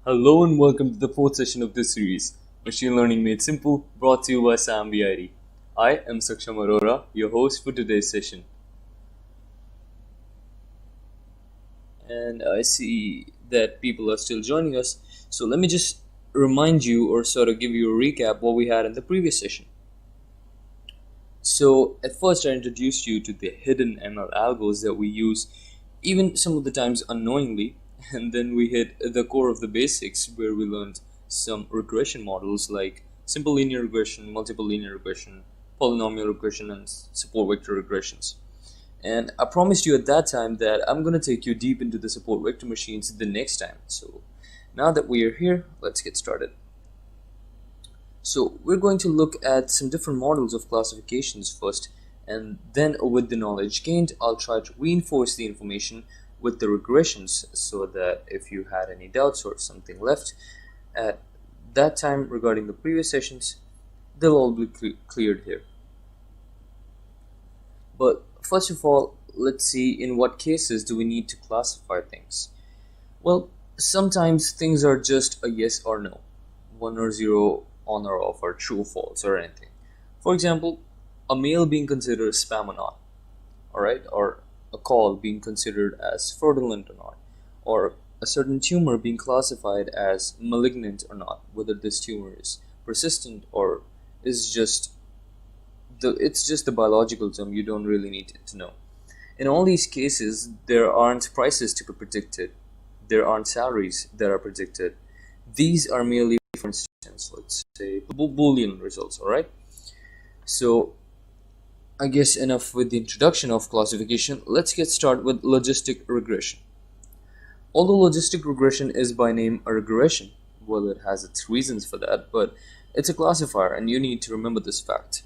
Hello and welcome to the fourth session of this series, Machine Learning Made Simple, brought to you by SIAM VIT. I am Saksham Arora, your host for today's session. And I see that people are still joining us, so let me just remind you or sort of give you a recap what we had in the previous session. So at first I introduced you to the hidden ML algos that we use even some of the times unknowingly, and then we hit the core of the basics where we learned some regression models like simple linear regression, multiple linear regression, polynomial regression, and support vector regressions. And I promised you at that time that I'm going to take you deep into the support vector machines the next time. So now that we are here, let's get started. So we're going to look at some different models of classifications first, and then with the knowledge gained, I'll try to reinforce the information with the regressions so that if you had any doubts or something left at that time regarding the previous sessions, they'll all be cleared here. But first of all, let's see in what cases do we need to classify things. Well, sometimes things are just a yes or no, 1 or 0, on or off, or true or false, or anything. For example, a mail being considered spam or not, alright, or a call being considered as fraudulent or not, or a certain tumor being classified as malignant or not, whether this tumor is persistent or is just it's just the biological term you don't really need to know. In all these cases, there aren't prices to be predicted, there aren't salaries that are predicted. These are merely, for instance, let's say Boolean results, alright? So I guess enough with the introduction of classification. Let's get started with logistic regression. Although logistic regression is by name a regression, well, it has its reasons for that, but it's a classifier and you need to remember this fact.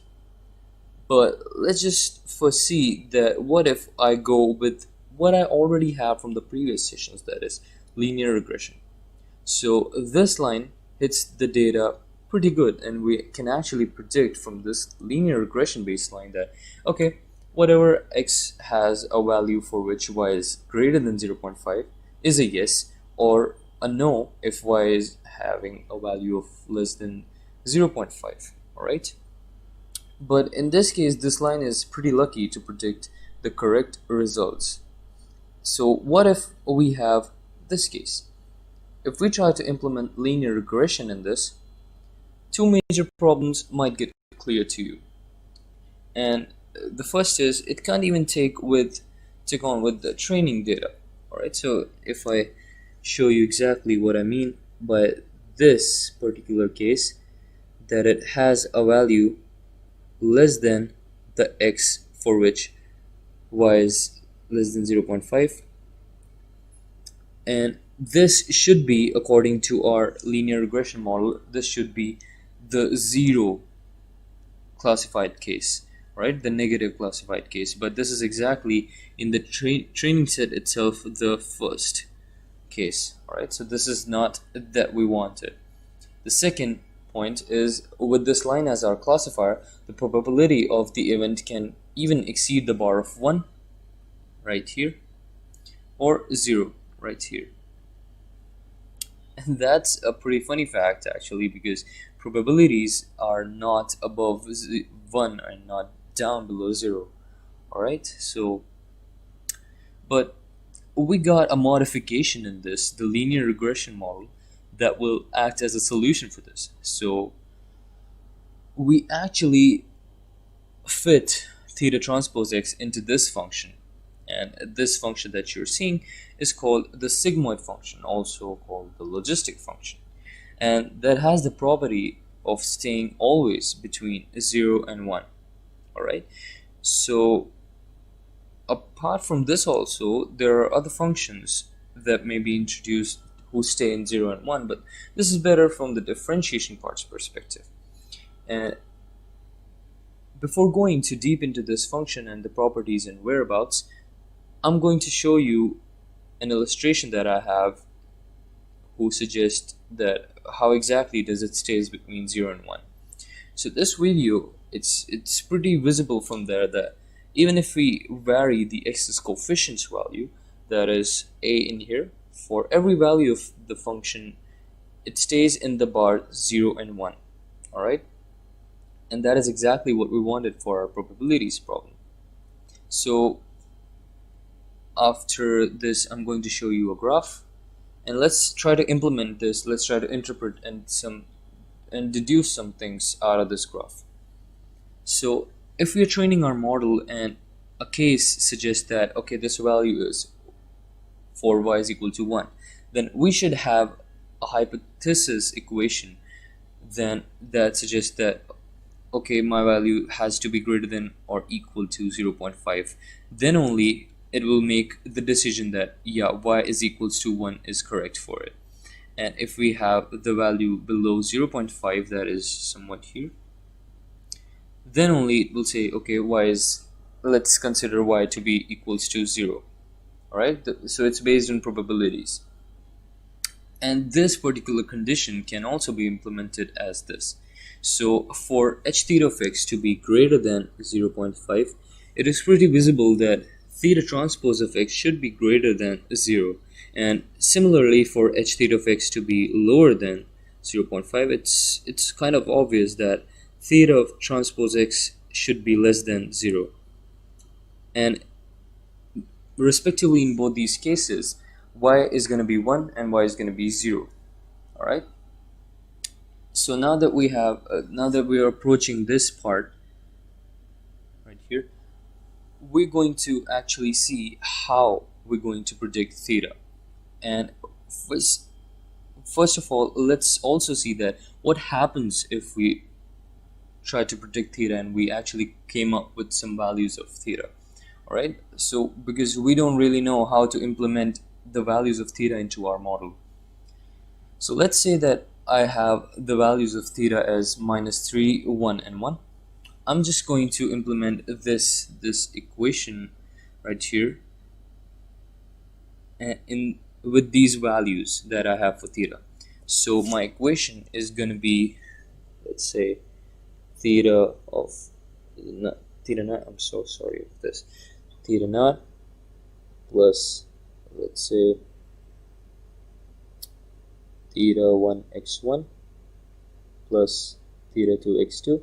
But let's just foresee that what if I go with what I already have from the previous sessions, that is linear regression. So this line hits the data pretty good, and we can actually predict from this linear regression baseline that okay, whatever x has a value for which y is greater than 0.5 is a yes, or a no if y is having a value of less than 0.5. Alright, but in this case this line is pretty lucky to predict the correct results. So what if we have this case? If we try to implement linear regression in this, two major problems might get clear to you. And the first is it can't even take on with the training data. Alright, so if I show you exactly what I mean by this particular case, that it has a value less than the x for which y is less than 0.5, and this should be, according to our linear regression model, this should be the zero classified case, right? The negative classified case. But this is exactly in the training set itself the first case, all right? So this is not that we wanted. The second point is with this line as our classifier, the probability of the event can even exceed the bar of 1 right here, or 0 right here. And that's a pretty funny fact actually, because probabilities are not above 1 and not down below 0. Alright, so but we got a modification in this, the linear regression model, that will act as a solution for this. So we actually fit theta transpose x into this function, and this function that you're seeing is called the sigmoid function, also called the logistic function, and that has the property of staying always between 0 and 1. Alright, so apart from this also there are other functions that may be introduced who stay in 0 and 1, but this is better from the differentiation parts perspective. And before going too deep into this function and the properties and whereabouts, I'm going to show you an illustration that I have who suggests that how exactly does it stays between 0 and 1. So this video, it's pretty visible from there that even if we vary the x's coefficients value, that is a in here, for every value of the function it stays in the bar 0 and 1. Alright, and that is exactly what we wanted for our probabilities problem. So after this, I'm going to show you a graph, and let's try to implement this. Let's try to interpret and deduce some things out of this graph. So if we are training our model and a case suggests that okay, this value is for y is equal to 1, then we should have a hypothesis equation then that suggests that okay, my value has to be greater than or equal to 0.5. Then only it will make the decision that yeah, y is equals to 1 is correct for it. And if we have the value below 0.5, that is somewhat here, then only it will say okay, y is, let's consider y to be equals to 0. Alright, so it's based on probabilities, and this particular condition can also be implemented as this. So for h theta of x to be greater than 0.5, it is pretty visible that theta transpose of x should be greater than 0, and similarly for h theta of x to be lower than 0.5, it's kind of obvious that theta of transpose x should be less than 0, and respectively in both these cases y is going to be 1 and y is going to be 0. Alright, so now that we have now that we are approaching this part right here, we're going to actually see how we're going to predict theta. And first of all, let's also see that what happens if we try to predict theta and we actually came up with some values of theta. Alright, so because we don't really know how to implement the values of theta into our model. So let's say that I have the values of theta as -3, 1, and 1. I'm just going to implement this equation right here and with these values that I have for theta. So my equation is going to be, let's say, theta of theta naught, I'm so sorry of this, theta naught plus, let's say, theta 1 x1 plus theta 2 x2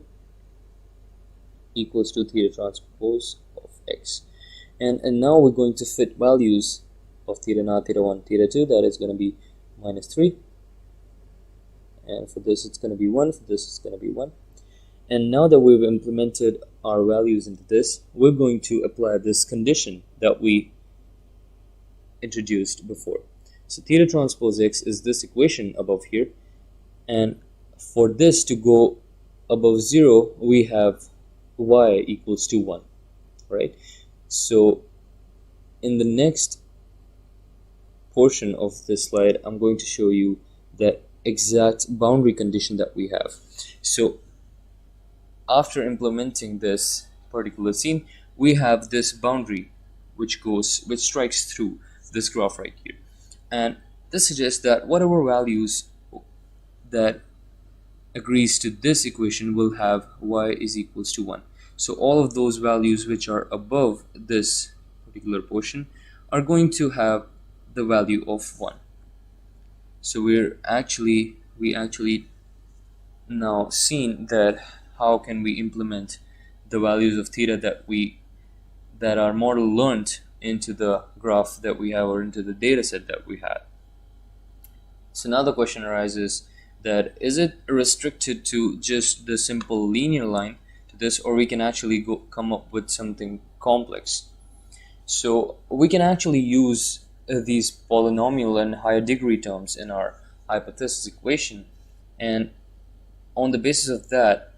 equals to theta transpose of x. And now we're going to fit values of theta naught, theta 1, theta 2. That is going to be -3, and for this it's going to be 1, for this it's going to be 1. And now that we've implemented our values into this, we're going to apply this condition that we introduced before. So theta transpose x is this equation above here, and for this to go above 0, we have y equals to 1, right? So in the next portion of this slide, I'm going to show you that exact boundary condition that we have. So after implementing this particular scene, we have this boundary which strikes through this graph right here, and this suggests that whatever values that agrees to this equation will have y is equals to 1. So all of those values which are above this particular portion are going to have the value of 1. So we actually now seen that how can we implement the values of theta that our model learned into the graph that we have, or into the data set that we had. So now the question arises that is it restricted to just the simple linear line to this, or we can actually come up with something complex. So we can actually use these polynomial and higher degree terms in our hypothesis equation, and on the basis of that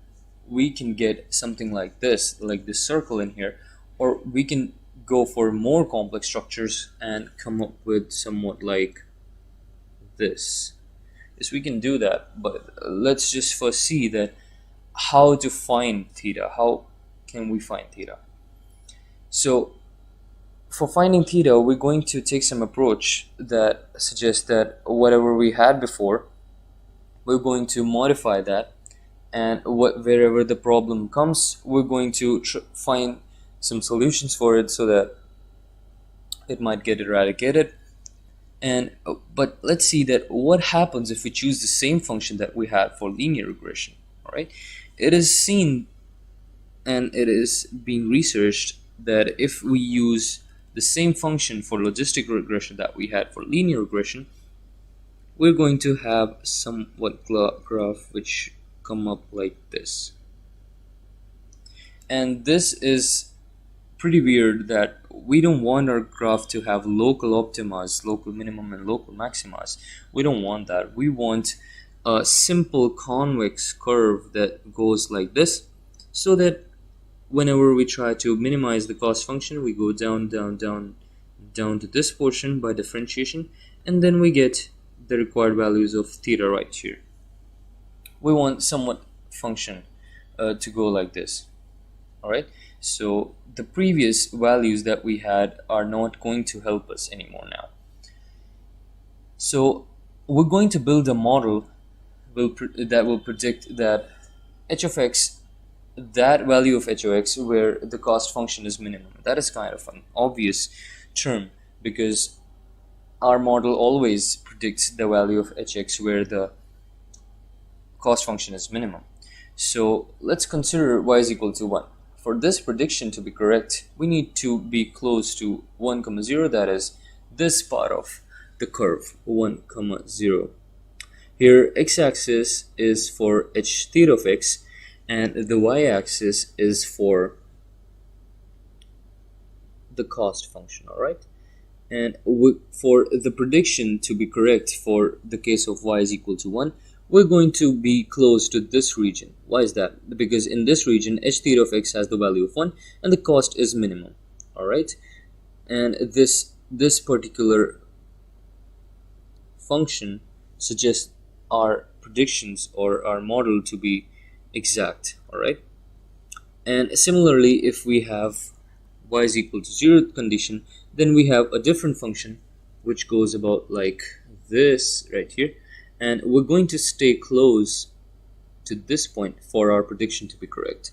we can get something like this circle in here, or we can go for more complex structures and come up with somewhat like this. Yes, we can do that, but let's just first see that how to find theta. How can we find theta? So for finding theta, we're going to take some approach that suggests that whatever we had before, we're going to modify that, and wherever the problem comes, we're going to find some solutions for it so that it might get eradicated. And but let's see that what happens if we choose the same function that we had for linear regression. All right, it is seen and it is being researched that if we use the same function for logistic regression that we had for linear regression, we're going to have somewhat graph which come up like this. And this is pretty weird that we don't want our graph to have local optimas, local minimum and local maximas. We don't want that. We want a simple convex curve that goes like this, so that whenever we try to minimize the cost function, we go down to this portion by differentiation, and then we get the required values of theta right here. We want somewhat function to go like this. Alright, so the previous values that we had are not going to help us anymore now. So we're going to build a model that will predict that h of x, that value of h of x where the cost function is minimum. That is kind of an obvious term because our model always predicts the value of hx where the cost function is minimum. So let's consider y is equal to 1. For this prediction to be correct, we need to be close to 1, 0, that is this part of the curve, 1, 0. Here x-axis is for h theta of x and the y-axis is for the cost function, alright? And for the prediction to be correct for the case of y is equal to 1, we're going to be close to this region. Why is that? Because in this region, h theta of x has the value of 1 and the cost is minimum, alright? And this particular function suggests our predictions or our model to be exact, alright? And similarly, if we have y is equal to 0 condition, then we have a different function which goes about like this right here, and we're going to stay close to this point for our prediction to be correct,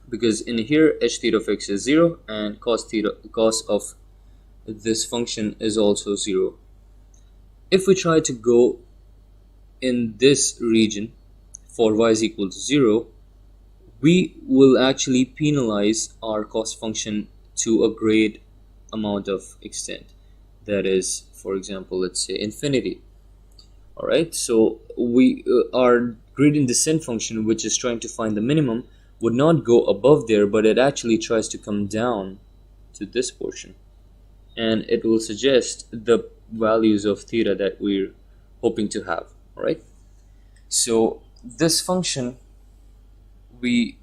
because in here h theta of x is 0 and cos of this function is also 0. If we try to go in this region for y is equal to 0, we will actually penalize our cost function to a great amount of extent. That is, for example, let's say infinity. Alright, so our gradient descent function, which is trying to find the minimum, would not go above there, but it actually tries to come down to this portion, and it will suggest the values of theta that we're hoping to have. Alright, so this function we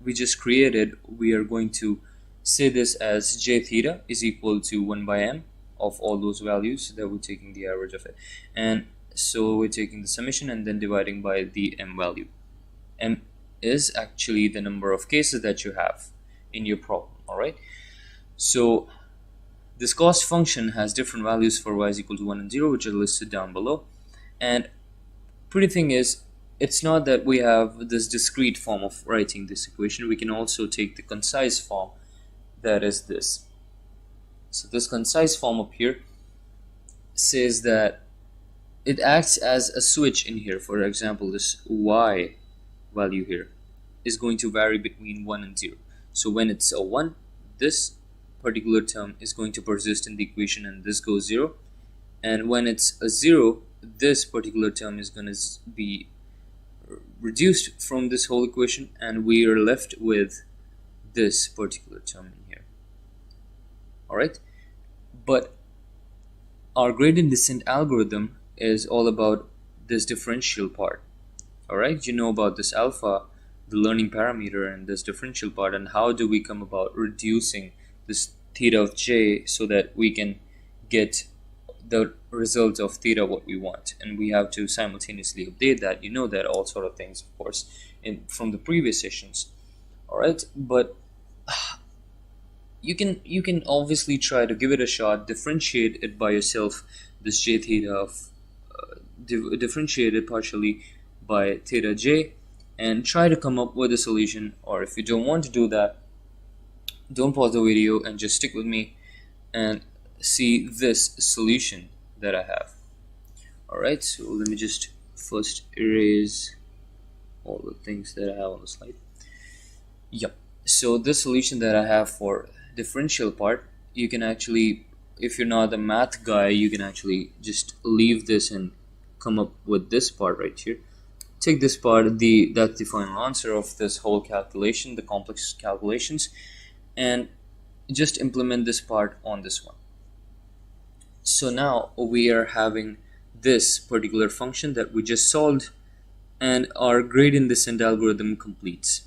just created, we are going to say this as j theta is equal to 1 by m of all those values that we're taking the average of it, and so we're taking the summation and then dividing by the m value. M is actually the number of cases that you have in your problem. Alright, so this cost function has different values for y is equal to 1 and 0, which are listed down below. And pretty thing is, it's not that we have this discrete form of writing this equation. We can also take the concise form, that is this. So this concise form up here says that it acts as a switch in here. For example, this y value here is going to vary between 1 and 0. So when it's a 1, this particular term is going to persist in the equation and this goes 0. And when it's a 0, this particular term is going to be reduced from this whole equation, and we are left with this particular term in here. Alright, but our gradient descent algorithm is all about this differential part. Alright, you know about this alpha, the learning parameter, and this differential part, and how do we come about reducing this theta of j so that we can get the result of theta what we want, and we have to simultaneously update that. You know that, all sort of things, of course, from the previous sessions. Alright, but you can obviously try to give it a shot, differentiate it by yourself, this j theta of differentiate it partially by theta j, and try to come up with a solution. Or if you don't want to do that, don't pause the video and just stick with me and see this solution that I have. Alright, so let me just first erase all the things that I have on the slide. Yep, so this solution that I have for differential part, you can actually, if you're not a math guy, you can actually just leave this and come up with this part right here. Take this part, that's the final answer of this whole calculation, the complex calculations, and just implement this part on this one. So now we are having this particular function that we just solved, and our gradient descent algorithm completes.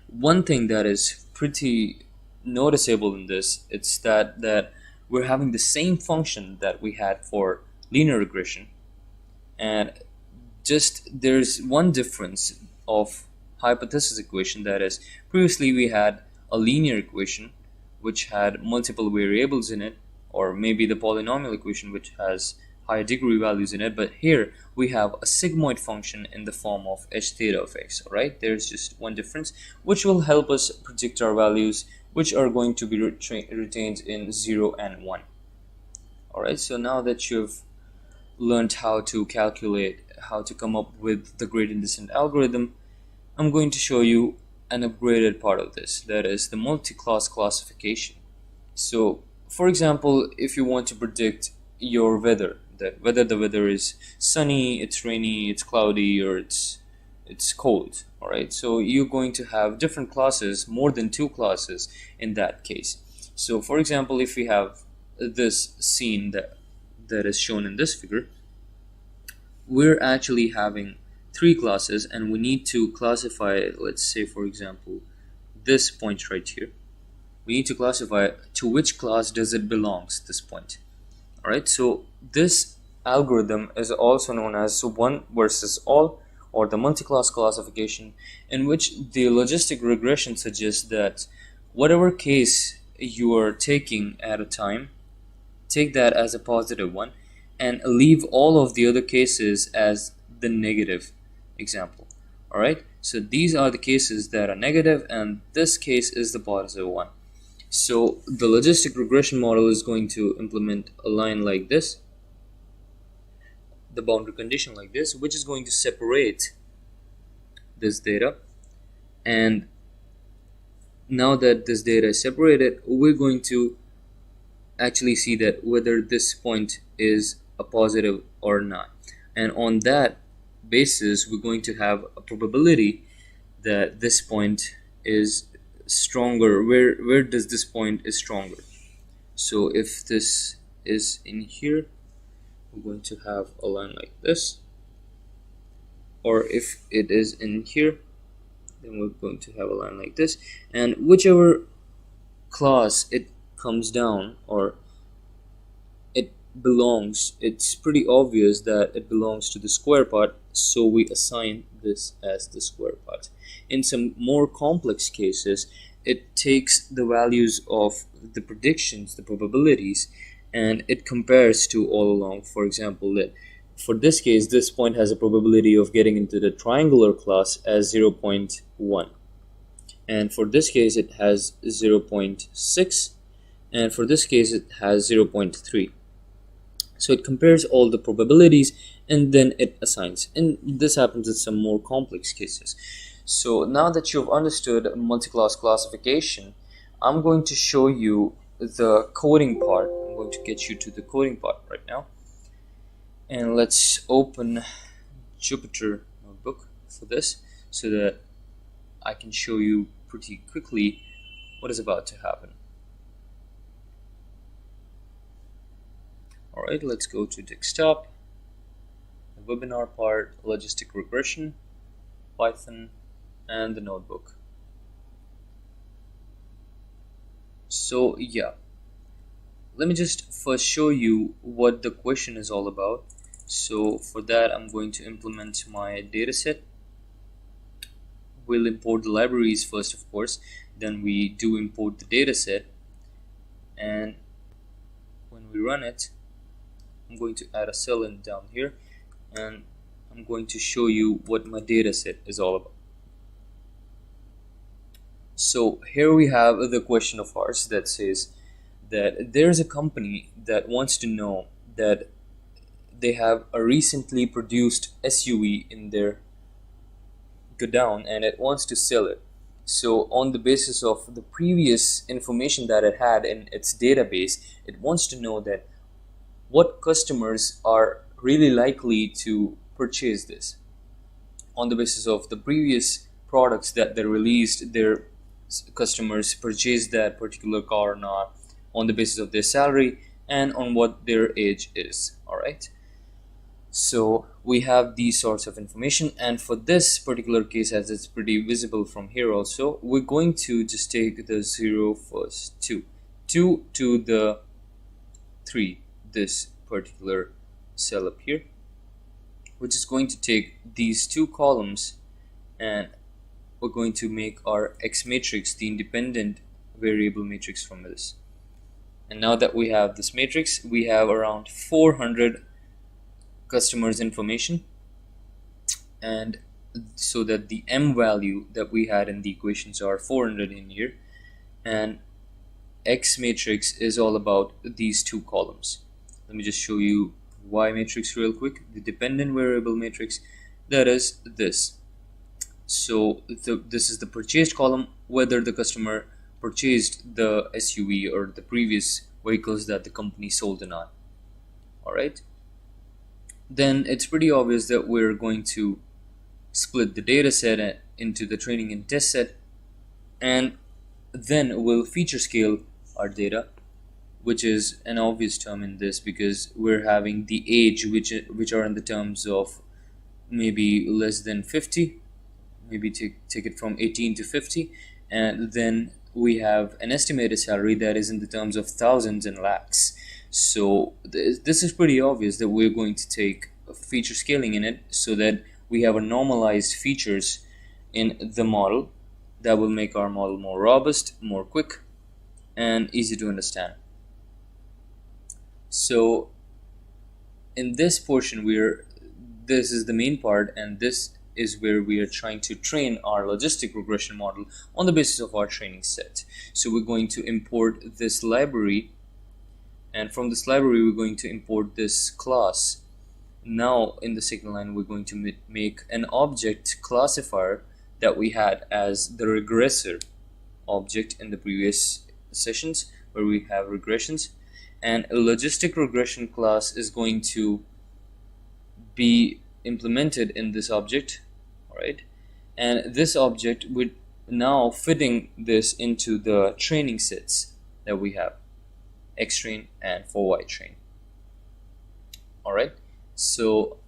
One thing that is pretty noticeable in this, it's that we're having the same function that we had for linear regression, and just there's one difference of hypothesis equation. That is, previously we had a linear equation which had multiple variables in it, or maybe the polynomial equation which has higher degree values in it, but here we have a sigmoid function in the form of h theta of x. Alright, there's just one difference which will help us predict our values, which are going to be retained in 0 and 1. Alright, so now that you've learned how to calculate, how to come up with the gradient descent algorithm, I'm going to show you an upgraded part of this, that is the multi-class classification. So for example, if you want to predict your weather, that whether the weather is sunny, it's rainy, it's cloudy, or it's cold, alright, so you're going to have different classes, more than 2 classes in that case. So for example, if we have this scene that is shown in this figure, we're actually having 3 classes, and we need to classify, let's say for example this point right here, we need to classify to which class does it belongs, this point. Alright, so this algorithm is also known as one versus all, or the multi-class classification, in which the logistic regression suggests that whatever case you are taking at a time, take that as a positive one and leave all of the other cases as the negative example. Alright, so these are the cases that are negative, and this case is the positive one. So the logistic regression model is going to implement a line like this, the boundary condition like this, which is going to separate this data. And now that this data is separated, we're going to actually see that whether this point is a positive or not, and on that basis we're going to have a probability that this point is stronger. Where does this point is stronger? So if this is in here, we're going to have a line like this, or if it is in here, then we're going to have a line like this, and whichever class it comes down or it belongs, it's pretty obvious that it belongs to the square part, so we assign this as the square part. In some more complex cases, it takes the values of the predictions, the probabilities, and it compares to all along. For example, that for this case, this point has a probability of getting into the triangular class as 0.1, and for this case it has 0.6, and for this case it has 0.3. So it compares all the probabilities and then it assigns, and this happens in some more complex cases. So now that you've understood multi-class classification, I'm going to show you the coding part. I'm going to get you to the coding part right now, and let's open Jupyter Notebook for this so that I can show you pretty quickly what is about to happen. Alright, let's go to desktop, the webinar part, logistic regression, Python, and the notebook. So yeah, let me just first show you what the question is all about. So for that, I'm going to implement my dataset. We'll import the libraries first, of course, then we do import the dataset, and when we run it, I'm going to add a cell in down here, and I'm going to show you what my dataset is all about. So here we have the question of ours that says that there's a company that wants to know that they have a recently produced SUV in their godown and it wants to sell it. So on the basis of the previous information that it had in its database, it wants to know that what customers are really likely to purchase this. On the basis of the previous products that they released, their customers purchased that particular car or not, on the basis of their salary and on what their age is. All right. So we have these sorts of information, and for this particular case, as it's pretty visible from here also, we're going to just take the 0 first, 2 to the 3, this particular cell up here, which is going to take these 2 columns, and we're going to make our X matrix the independent variable matrix from this. And now that we have this matrix, we have around 400 customers information, and so that the M value that we had in the equations are 400 in here, and X matrix is all about these 2 columns. Let me just show you Y matrix real quick. The dependent variable matrix, that is this. So this is the purchased column, whether the customer purchased the SUV or the previous vehicles that the company sold or not. Alright, then it's pretty obvious that we're going to split the data set into the training and test set, and then we'll feature scale our data, which is an obvious term in this because we're having the age which are in the terms of maybe less than 50, maybe take it from 18 to 50, and then we have an estimated salary that is in the terms of thousands and lakhs. So this is pretty obvious that we're going to take a feature scaling in it so that we have a normalized features in the model that will make our model more robust, more quick, and easy to understand. So in this portion, this is the main part, and this is where we are trying to train our logistic regression model on the basis of our training set. So we're going to import this library, and from this library we're going to import this class. Now in the second line we're going to make an object classifier that we had as the regressor object in the previous sessions where we have regressions, and a logistic regression class is going to be implemented in this object. Alright, and this object would now fitting this into the training sets that we have, X train and for Y train. Alright, so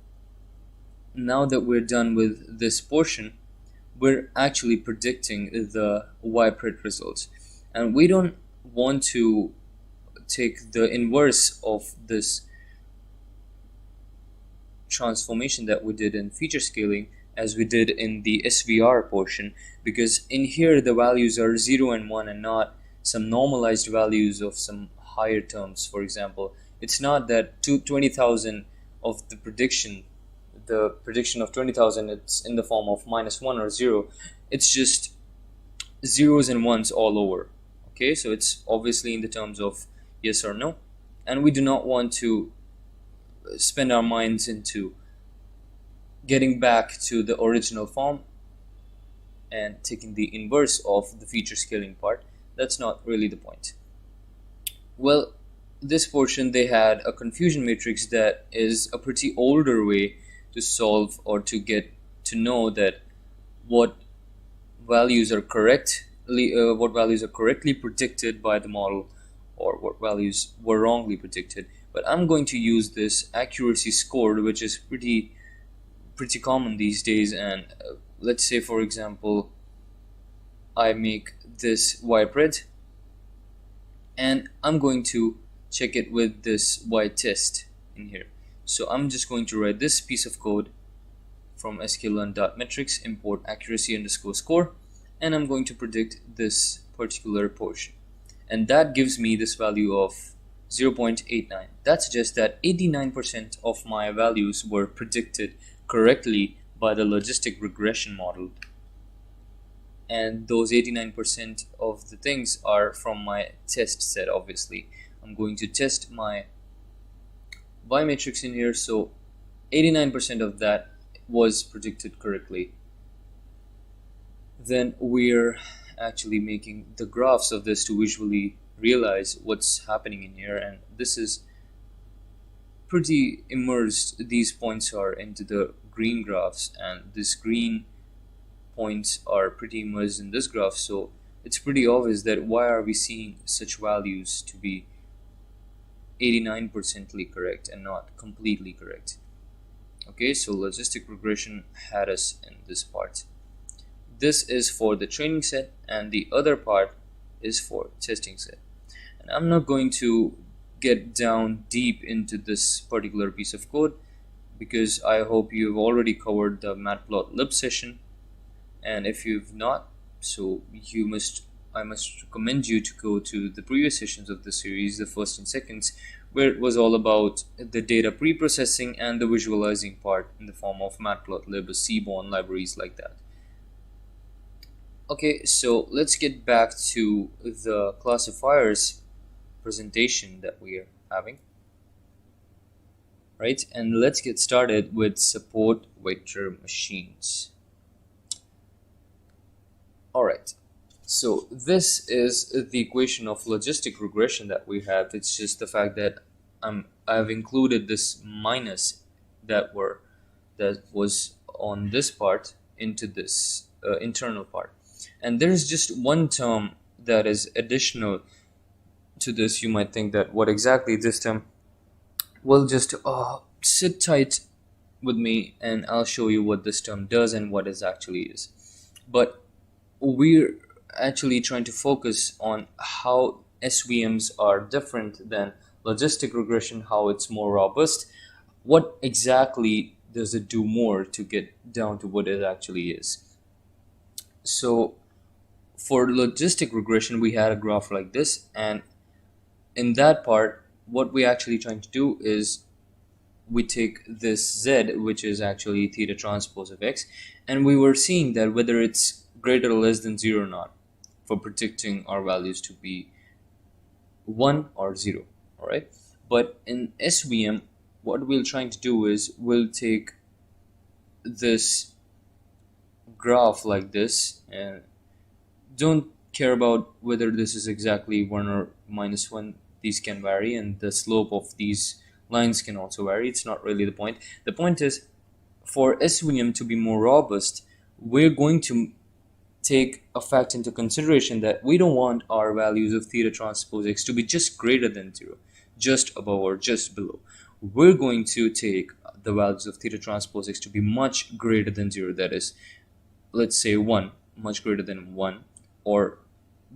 now that we're done with this portion, we're actually predicting the Y-pred results, and we don't want to take the inverse of this transformation that we did in feature scaling as we did in the SVR portion, because in here the values are 0 and 1 and not some normalized values of some higher terms. For example, it's not that 20,000 of the prediction of 20,000 it's in the form of -1 or 0. It's just zeros and ones all over. Okay, so it's obviously in the terms of yes or no, and we do not want to spend our minds into getting back to the original form and taking the inverse of the feature scaling part. That's not really the point. Well, this portion they had a confusion matrix that is a pretty older way to solve or to get to know that what values are correctly predicted by the model or what values were wrongly predicted. But I'm going to use this accuracy score, which is pretty common these days, and let's say for example I make this Y-pred and I'm going to check it with this Y test in here. So I'm just going to write this piece of code from sklearn.metrics import accuracy underscore score, and I'm going to predict this particular portion, and that gives me this value of 0.89. That suggests that 89% of my values were predicted correctly by the logistic regression model, and those 89% of the things are from my test set. Obviously I'm going to test my y matrix in here, so 89% of that was predicted correctly. Then we're actually making the graphs of this to visually realize what's happening in here, and this is pretty immersed. These points are into the green graphs, and this green points are pretty immersed in this graph, so it's pretty obvious that why are we seeing such values to be 89%ly correct and not completely correct. Okay, so logistic regression had us in this part. This is for the training set, and the other part is for testing set. And I'm not going to get down deep into this particular piece of code because I hope you've already covered the matplotlib session, and if you've not, so I must recommend you to go to the previous sessions of the series, the first and seconds, where it was all about the data pre-processing and the visualizing part in the form of matplotlib, seaborn libraries like that. Okay, so let's get back to the classifiers presentation that we are having, right? And let's get started with support vector machines. All right, so this is the equation of logistic regression that we have. It's just the fact that I've included this minus that was on this part into this internal part, and there's just one term that is additional to this. You might think that what exactly this term? Well, just sit tight with me and I'll show you what this term does and what it actually is. But we're actually trying to focus on how SVMs are different than logistic regression, how it's more robust. What exactly does it do more to get down to what it actually is? So for logistic regression, we had a graph like this, and in that part, what we're actually trying to do is we take this z, which is actually theta transpose of x, and we were seeing that whether it's greater or less than 0 or not, for predicting our values to be 1 or 0. All right, but in SVM, what we're trying to do is we'll take this graph like this, and don't care about whether this is exactly 1 or -1. These can vary, and the slope of these lines can also vary. It's not really the point. The point is, for SVM to be more robust, we're going to take a fact into consideration that we don't want our values of theta transpose x to be just greater than 0, just above or just below. We're going to take the values of theta transpose x to be much greater than 0. That is, let's say 1, much greater than 1, or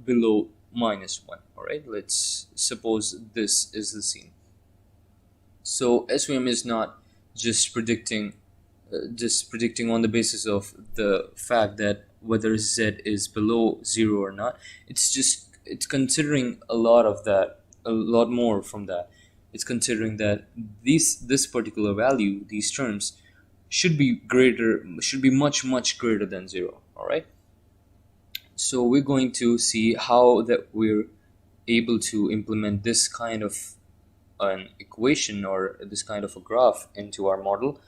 below -1. All right, let's suppose this is the scene. So SVM is not just predicting on the basis of the fact that whether z is below 0 or not. It's considering a lot more from that. It's considering that this particular value, these terms, should be much greater than 0. All right, so we're going to see how that we're able to implement this kind of an equation or this kind of a graph into our model,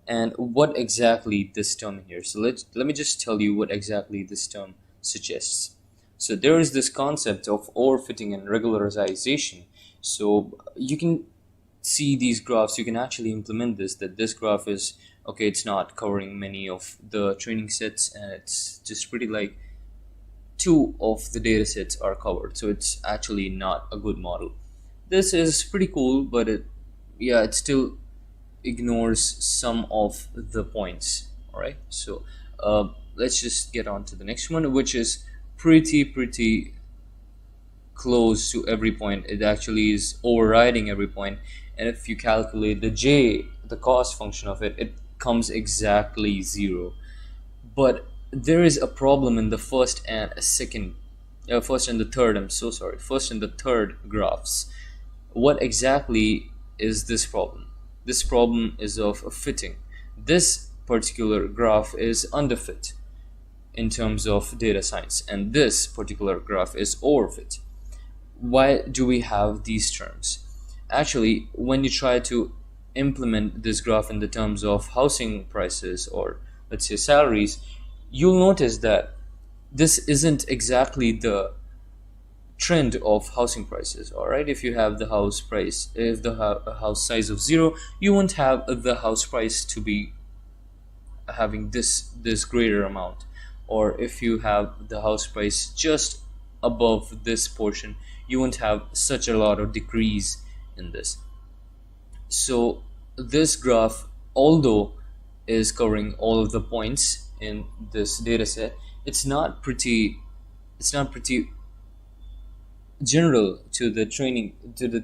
and what exactly this term here. So let me just tell you what exactly this term suggests. So there is this concept of overfitting and regularization. So you can see these graphs, you can actually implement that this graph is okay, it's not covering many of the training sets, and it's just pretty like 2 of the data sets are covered, so it's actually not a good model. This is pretty cool, but it still ignores some of the points. All right, so let's just get on to the next one, which is pretty close to every point. It actually is overriding every point, and if you calculate the cost function of it, it comes exactly 0. But there is a problem in the first and the third graphs. What exactly is this problem? This problem is of fitting. This particular graph is underfit. in terms of data science, and this particular graph is overfit. Why do we have these terms? Actually, when you try to implement this graph in the terms of housing prices, or let's say salaries, you'll notice that this isn't exactly the trend of housing prices. All right, if you have the house price, if the house size of 0, you won't have the house price to be having this greater amount. Or if you have the house price just above this portion, you won't have such a lot of decrease in this. So this graph, although is covering all of the points in this data set, it's not pretty general to the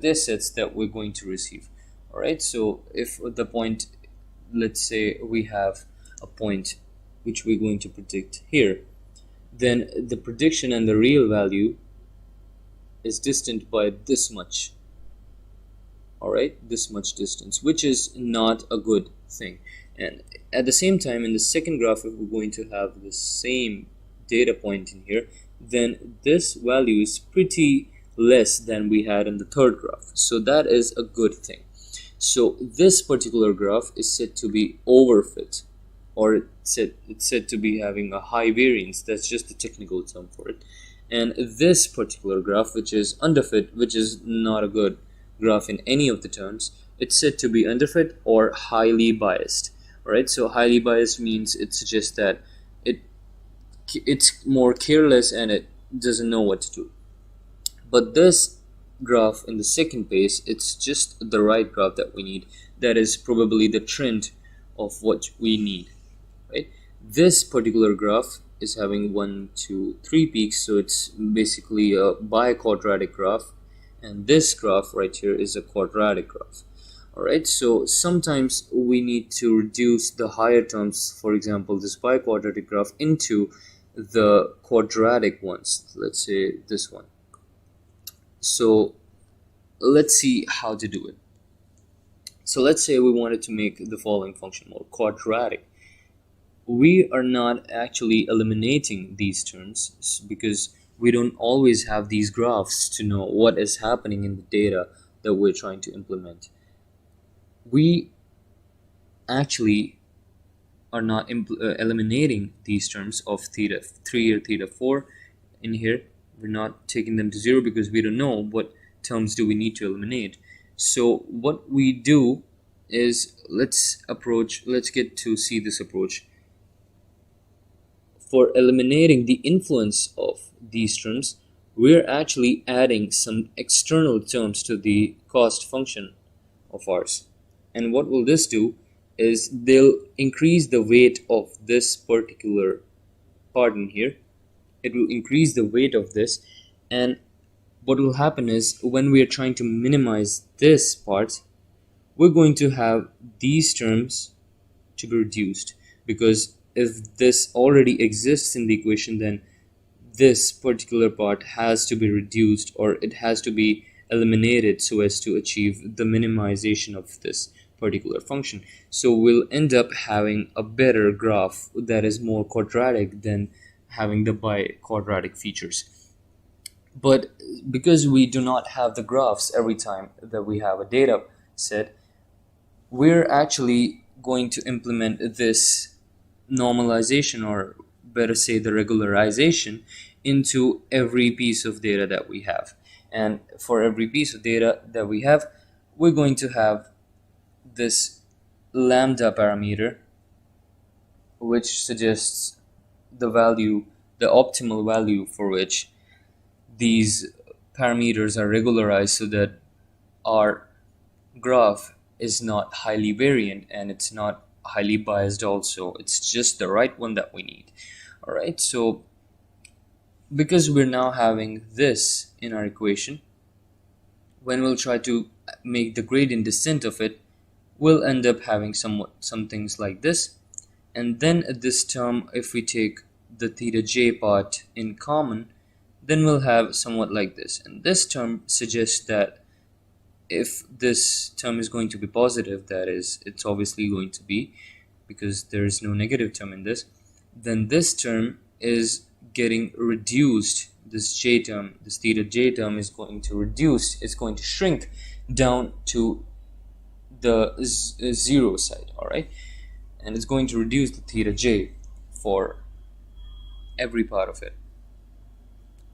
data sets that we're going to receive. All right, so if the point, let's say we have a point which we're going to predict here, then the prediction and the real value is distant by this much. All right, this much distance, which is not a good thing. And at the same time, in the second graph, if we're going to have the same data point in here, then this value is pretty less than we had in the third graph. So that is a good thing. So this particular graph is said to be overfit, or it's said to be having a high variance. That's just the technical term for it. And this particular graph, which is underfit, which is not a good graph in any of the terms, it's said to be underfit or highly biased. All right, so highly biased means it suggests that it's more careless and it doesn't know what to do. But this graph in the second case, it's just the right graph that we need. That is probably the trend of what we need, right? This particular graph is having 1, 2, 3 peaks, so it's basically a biquadratic graph, and this graph right here is a quadratic graph. All right, so sometimes we need to reduce the higher terms, for example this biquadratic graph, into the quadratic ones. Let's say this one. So let's see how to do it. So let's say we wanted to make the following function more quadratic. We are not actually eliminating these terms because we don't always have these graphs to know what is happening in the data that we're trying to implement. We actually are not eliminating these terms of theta 3 or theta 4 in here. We're not taking them to 0 because we don't know what terms do we need to eliminate. So what we do is let's get to see this approach. For eliminating the influence of these terms, we're actually adding some external terms to the cost function of ours. And what will this do is they'll increase the weight of this particular part in here. It will increase the weight of this, and what will happen is when we are trying to minimize this part, we're going to have these terms to be reduced, because if this already exists in the equation, then this particular part has to be reduced, or it has to be eliminated so as to achieve the minimization of this particular function. So we'll end up having a better graph that is more quadratic than having the biquadratic features. But because we do not have the graphs every time that we have a data set, we're actually going to implement this normalization, or better say the regularization, into every piece of data that we have. And for every piece of data that we have, we're going to have this lambda parameter, which suggests the value, the optimal value for which these parameters are regularized so that our graph is not highly variant and it's not highly biased also. It's just the right one that we need. All right, so because we're now having this in our equation, when we'll try to make the gradient descent of it, we'll end up having some things like this. And then at this term, if we take the theta j part in common, then we'll have somewhat like this. And this term suggests that if this term is going to be positive, that is, it's obviously going to be, because there is no negative term in this, then this term is getting reduced. This j term, this theta j term is going to reduce, it's going to shrink down to the 0 side, all right, and it's going to reduce the theta j for every part of it.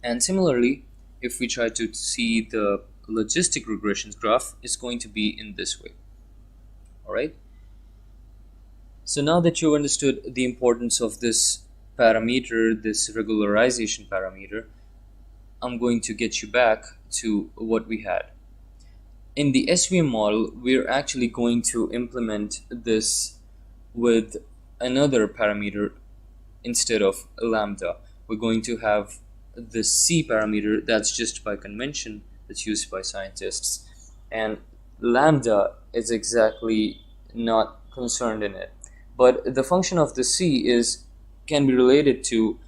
And similarly, if we try to see the logistic regressions graph, it's going to be in this way, all right. So now that you understood the importance of this parameter, this regularization parameter, I'm going to get you back to what we had. In the SVM model, we're actually going to implement this with another parameter instead of lambda. We're going to have the C parameter that's just by convention that's used by scientists, and lambda is exactly not concerned in it. But the function of the C can be related to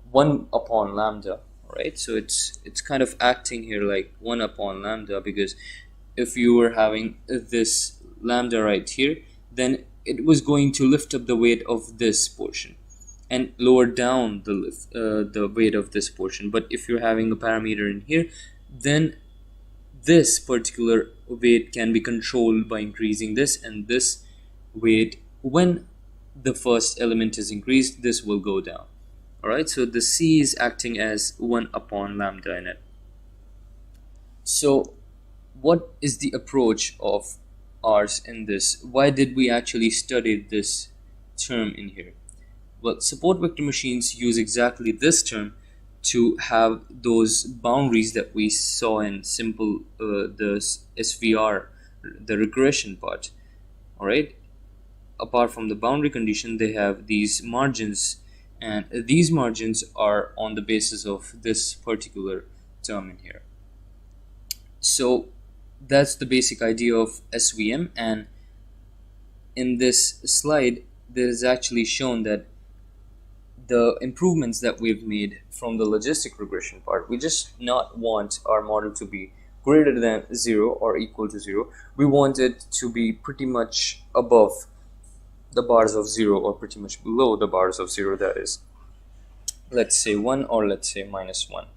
1 upon lambda, right? So it's kind of acting here like 1 upon lambda, because if you were having this lambda right here, then it was going to lift up the weight of this portion and lower down the weight of this portion. But if you're having a parameter in here, then this particular weight can be controlled by increasing this, and this weight, when the first element is increased, this will go down. Alright, so the C is acting as 1 upon lambda in it. So what is the approach of ours in this? Why did we actually study this term in here? Well, support vector machines use exactly this term to have those boundaries that we saw in simple the SVR, the regression part. Alright, apart from the boundary condition, they have these margins, and these margins are on the basis of this particular term in here. So that's the basic idea of SVM, and in this slide there is actually shown that the improvements that we've made from the logistic regression part, we just not want our model to be greater than 0 or equal to 0. We want it to be pretty much above the bars of 0 or pretty much below the bars of 0, that is, let's say 1 or let's say -1.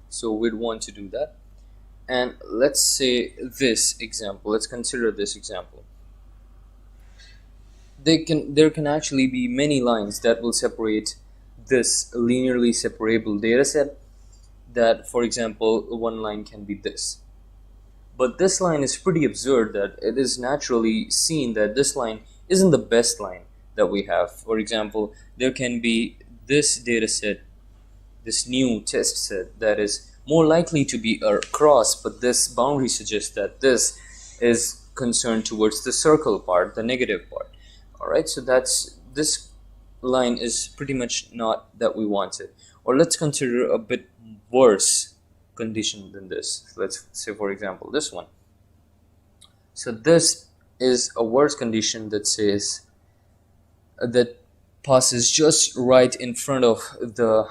So we'd want to do that. And let's say this example, let's consider this example. There can actually be many lines that will separate this linearly separable data set. That, for example, one line can be this. But this line is pretty absurd, that it is naturally seen that this line isn't the best line that we have. For example, there can be this data set, this new test set, that is more likely to be a cross, but this boundary suggests that this is concerned towards the circle part, the negative part. Alright, so this line is pretty much not that we wanted. Or let's consider a bit worse condition than this. Let's say, for example, this one. So this is a worse condition that says that passes just right in front of the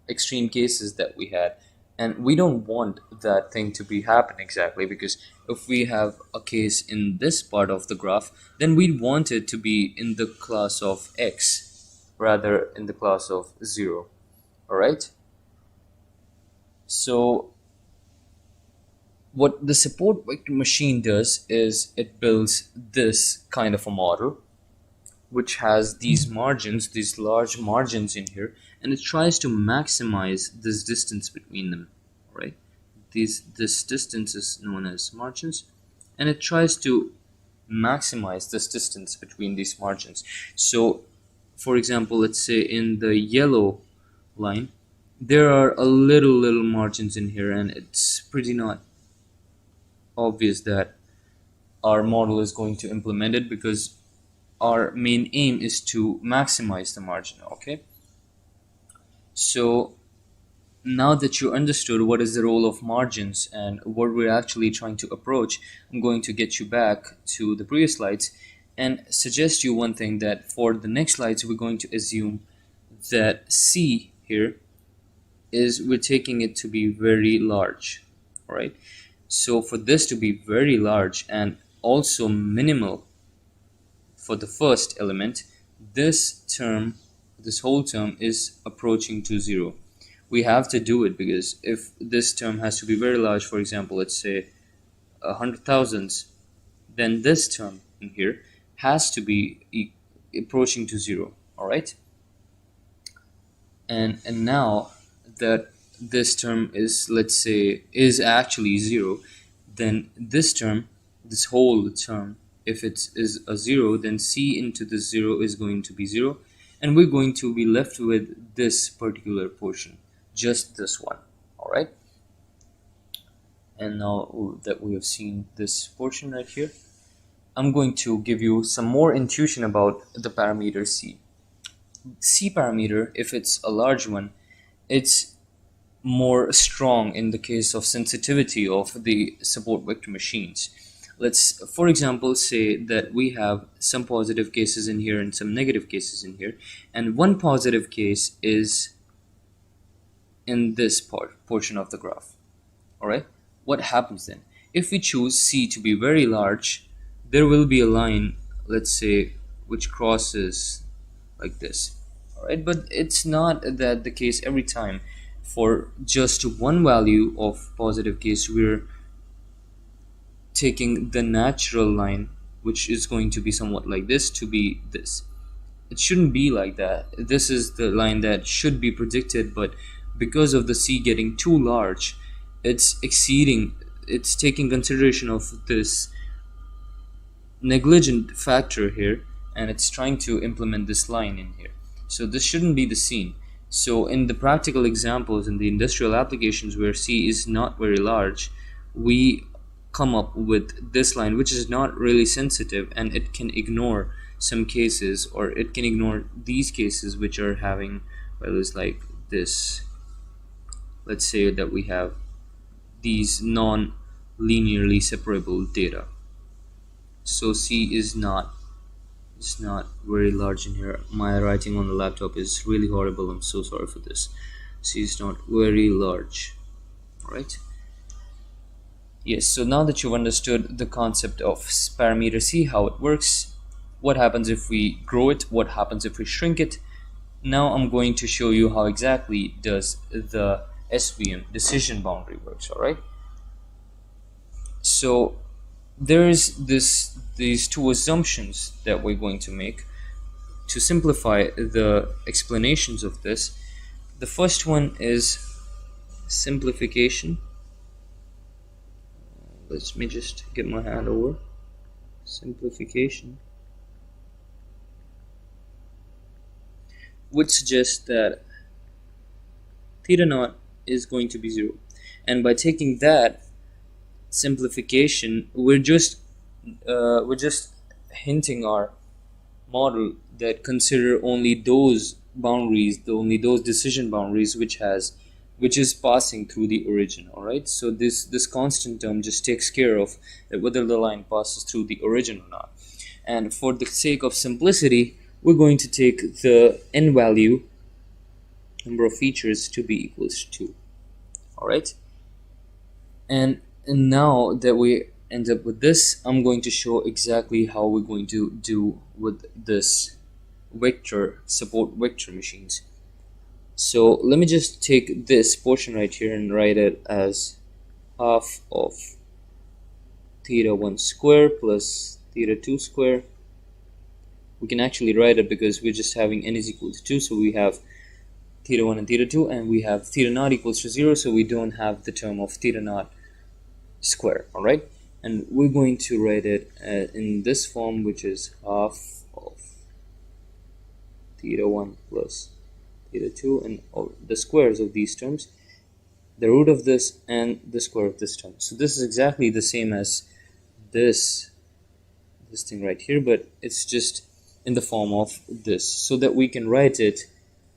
extreme cases that we had, and we don't want that thing to be happen exactly, because if we have a case in this part of the graph, then we want it to be in the class of x rather in the class of 0. Alright, so what the support vector machine does is it builds this kind of a model which has these margins, these large margins in here, and it tries to maximize this distance between them. Right, this distance is known as margins, and it tries to maximize this distance between these margins. So for example, let's say in the yellow line there are a little margins in here, and it's pretty not obvious that our model is going to implement it, because our main aim is to maximize the margin. Okay, so now that you understood what is the role of margins and what we're actually trying to approach, I'm going to get you back to the previous slides and suggest you one thing, that for the next slides we're going to assume that C here is, we're taking it to be very large. Alright, so for this to be very large and also minimal for the first element, this term, this whole term is approaching to 0. We have to do it because if this term has to be very large, for example, let's say 100,000, then this term in here has to be approaching to 0. All right. And now that this term is, let's say, is actually 0, then this term, this whole term, if it is a 0, then c into this 0 is going to be 0, and we're going to be left with this particular portion, just this one. All right. And now that we have seen this portion right here, I'm going to give you some more intuition about the parameter c. C parameter, if it's a large one, it's more strong in the case of sensitivity of the support vector machines. Let's, for example, say that we have some positive cases in here and some negative cases in here, and one positive case is in this portion of the graph. All right. What happens then? If we choose C to be very large, there will be a line, let's say, which crosses like this. All right, but it's not that the case every time. For just one value of positive case, we're taking the natural line, which is going to be somewhat like this, to be this. It shouldn't be like that. This is the line that should be predicted, but because of the C getting too large, it's taking consideration of this negligent factor here, and it's trying to implement this line in here. So this shouldn't be the scene. So in the practical examples, in the industrial applications where C is not very large, we come up with this line, which is not really sensitive, and it can ignore some cases, or it can ignore these cases which are having values like this. Let's say that we have these non-linearly separable data. So C is not very large in here. My writing on the laptop is really horrible. I'm so sorry for this. C is not very large. All right. Yes, so now that you've understood the concept of parameter C, how it works, what happens if we grow it, what happens if we shrink it, now I'm going to show you how exactly does the SVM decision boundary works. All right. So there's these two assumptions that we're going to make to simplify the explanations of this. The first one is simplification. Let me just get my hand over. Simplification, which suggests that theta naught is going to be 0, and by taking that simplification, we're just hinting our model that consider only those boundaries, only those decision boundaries which is passing through the origin. All right, so this constant term just takes care of whether the line passes through the origin or not. And for the sake of simplicity, we're going to take the n value, number of features, to be equals to 2. All right, and now that we end up with this, I'm going to show exactly how we're going to do with this support vector machines. So let me just take this portion right here and write it as half of theta 1 square plus theta 2 square. We can actually write it because we're just having n is equal to 2, so we have theta 1 and theta 2, and we have theta naught equals to 0, so we don't have the term of theta naught square. All right, and we're going to write it in this form, which is half of theta 1 plus theta 2, and the squares of these terms, the root of this and the square of this term. So this is exactly the same as this thing right here, but it's just in the form of this, so that we can write it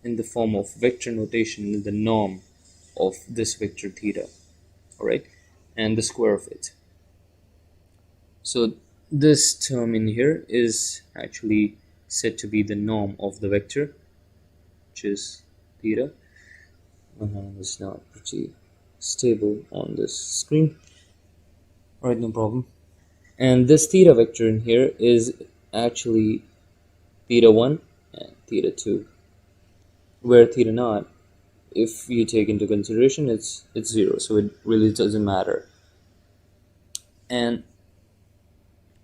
in the form of vector notation in the norm of this vector theta. All right, and the square of it. So this term in here is actually said to be the norm of the vector, which is theta. It's not pretty stable on this screen. All right, no problem. And this theta vector in here is actually theta 1 and theta 2. where theta naught, if you take into consideration, it's 0, so it really doesn't matter. And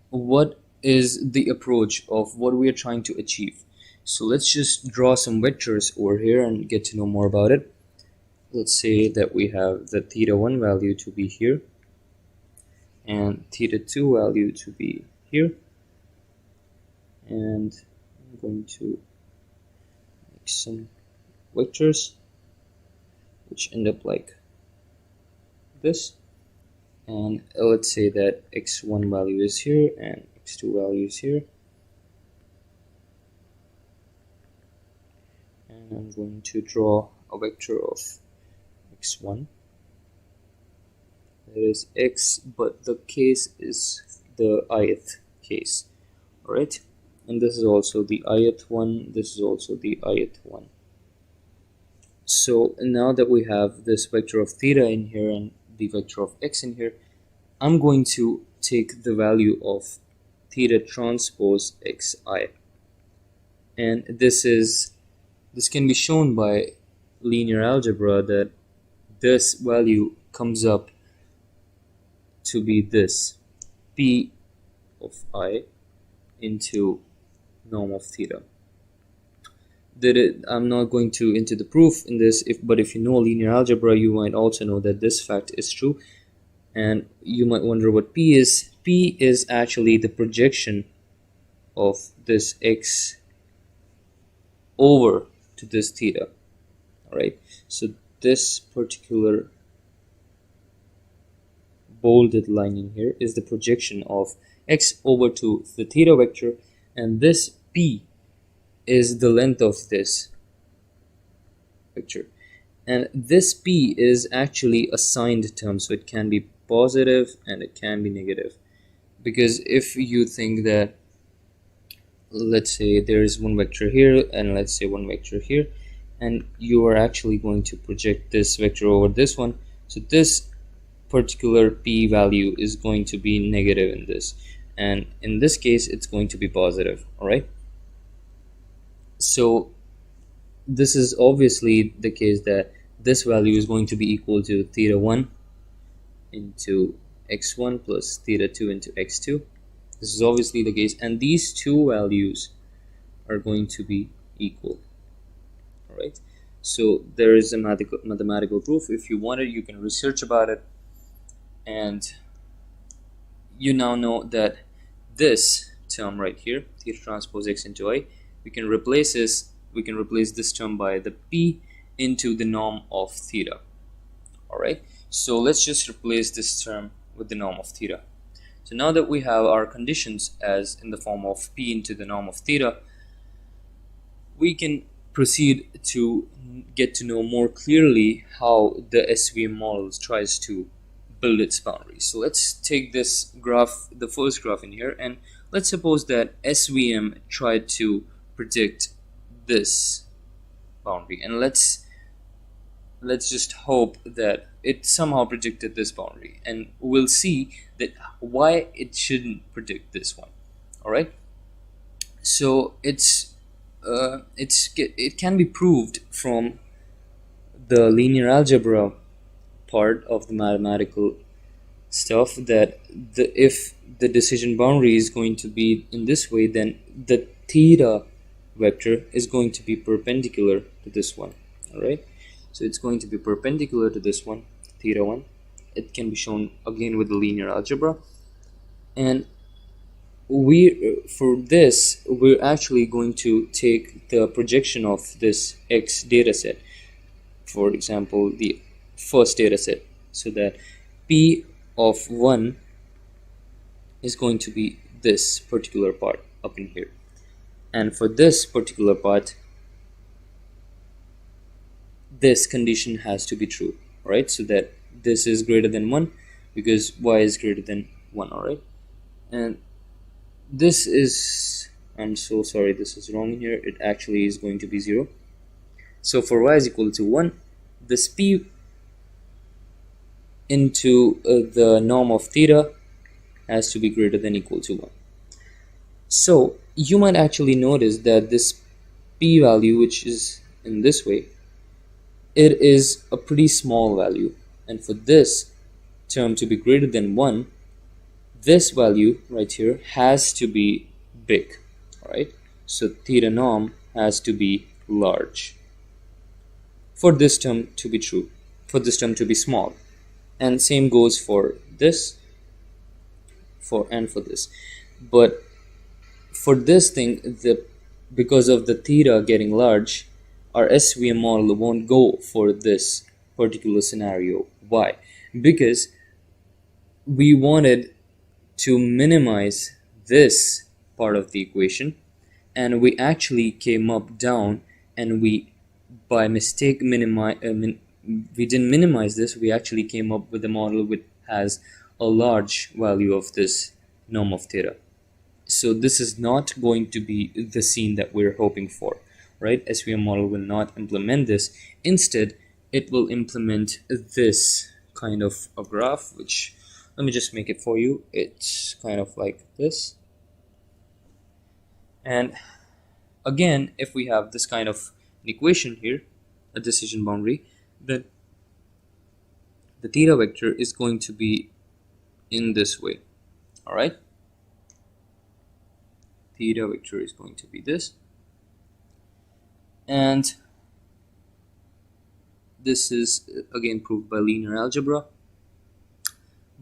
what is the approach of what we are trying to achieve? So let's just draw some vectors over here and get to know more about it. Let's say that we have the theta 1 value to be here and theta 2 value to be here, and I'm going to make some vectors which end up like this, and let's say that x1 value is here and x2 value is here, and I'm going to draw a vector of x1, that is x, but the case is the ith case. Alright, and this is also the ith one, this is also the ith one. So now that we have this vector of theta in here and the vector of x in here, I'm going to take the value of theta transpose xi, and this can be shown by linear algebra, that this value comes up to be this p of I into norm of theta. I'm not going to into the proof in this, but if you know linear algebra, you might also know that this fact is true. And you might wonder what p is. P is actually the projection of this x over to this theta. Alright, so this particular bolded line in here is the projection of x over to the theta vector, and this p is the length of this vector, and this p is actually a signed term, so it can be positive and it can be negative. Because if you think that, let's say there is one vector here and let's say one vector here, and you are actually going to project this vector over this one, so this particular p value is going to be negative in this, and in this case it's going to be positive. Alright, so this is obviously the case that this value is going to be equal to theta 1 into x1 plus theta 2 into x2. This is obviously the case, and these two values are going to be equal. Alright, so there is a mathematical proof. If you want it, you can research about it, and you now know that this term right here, theta transpose x into I, we can replace this term by the p into the norm of theta. Alright, so let's just replace this term with the norm of theta. So now that we have our conditions as in the form of p into the norm of theta, we can proceed to get to know more clearly how the SVM model tries to build its boundaries. So let's take this graph, the first graph in here, and let's suppose that SVM tried to predict this boundary, and let's just hope that it somehow predicted this boundary, and we'll see that why it shouldn't predict this one. Alright, so it can be proved from the linear algebra part of the mathematical stuff that if the decision boundary is going to be in this way, then the theta vector is going to be perpendicular to this one. Alright, so it's going to be perpendicular to this one, theta 1. It can be shown again with the linear algebra, and for this we're actually going to take the projection of this x data set, for example the first data set, so that p of 1 is going to be this particular part up in here, and for this particular part this condition has to be true. Alright, so that this is greater than 1 because y is greater than 1. Alright, and this is, I'm so sorry, this is wrong here, it actually is going to be 0. So for y is equal to 1, this p into the norm of theta has to be greater than equal to 1. So you might actually notice that this p value, which is in this way, it is a pretty small value. And for this term to be greater than 1, this value right here has to be big. Alright, so theta norm has to be large for this term to be true, for this term to be small. And same goes for this, for this. But for this thing, because of the theta getting large, our SVM model won't go for this particular scenario. Why? Because we wanted to minimize this part of the equation, and we actually came up down, and we by mistake we didn't minimize this. We actually came up with a model which has a large value of this norm of theta. So this is not going to be the scene that we're hoping for, right? SVM model will not implement this. Instead, it will implement this kind of a graph, which, let me just make it for you. It's kind of like this. And again, if we have this kind of an equation here, a decision boundary, then the theta vector is going to be in this way. All right, theta vector is going to be this, and this is again proved by linear algebra.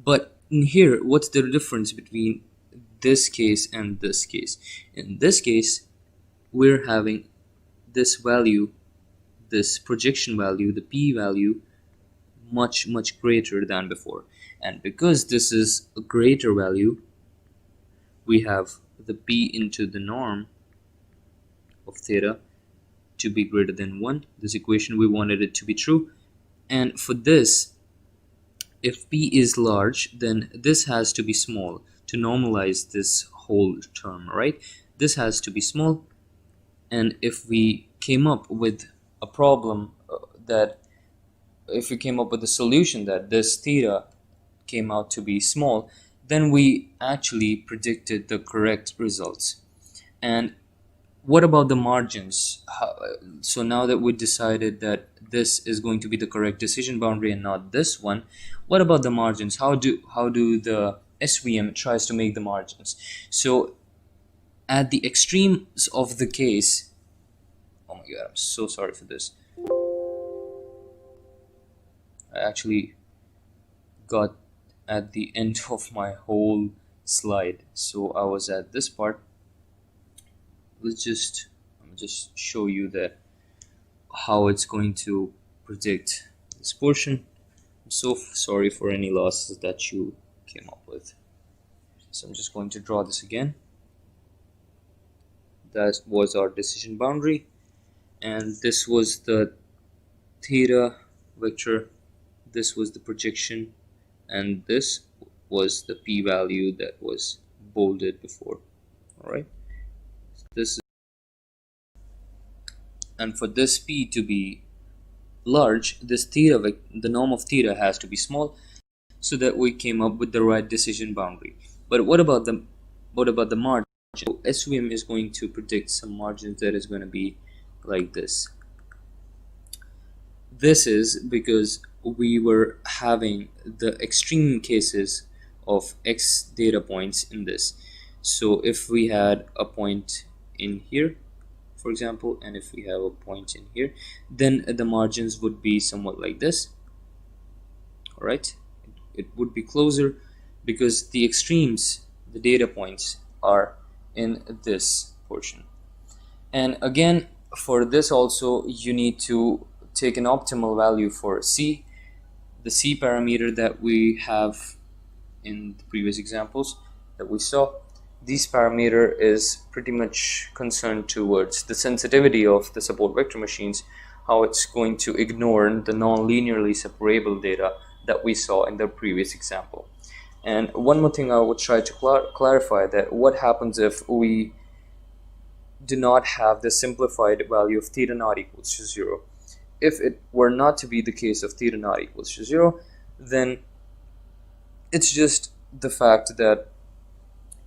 But in here, what's the difference between this case and this case? In this case, we're having this value, this projection value, the p value, much greater than before. And because this is a greater value, we have the p into the norm of theta to be greater than 1. This equation, we wanted it to be true. And for this, if p is large, then this has to be small to normalize this whole term, right? This has to be small. And if we came up with a problem if we came up with a solution that this theta came out to be small, then we actually predicted the correct results. And what about the margins? So now that we decided that this is going to be the correct decision boundary and not this one, what about the margins? How do the SVM tries to make the margins? So at the extremes of the case, oh my god, I'm so sorry for this. I actually got at the end of my whole slide, so I was at this part. Let me just show you that how it's going to predict this portion. I'm so sorry for any losses that you came up with. So I'm just going to draw this again. That was our decision boundary, and this was the theta vector, this was the projection, and this was the p-value that was bolded before. All right, this, and for this p to be large, this theta, the norm of theta, has to be small, so that we came up with the right decision boundary. But what about the margin? So SVM is going to predict some margins that is going to be like this. This is because we were having the extreme cases of x data points in this. So if we had a point in here, for example, and if we have a point in here, then the margins would be somewhat like this. All right, it would be closer because the extremes, the data points, are in this portion. And again, for this also, you need to take an optimal value for c, the c parameter that we have in the previous examples that we saw. This parameter is pretty much concerned towards the sensitivity of the support vector machines, how it's going to ignore the non-linearly separable data that we saw in the previous example. And one more thing I would try to clarify, that what happens if we do not have the simplified value of theta not equals to 0. If it were not to be the case of theta not equals to 0, then it's just the fact that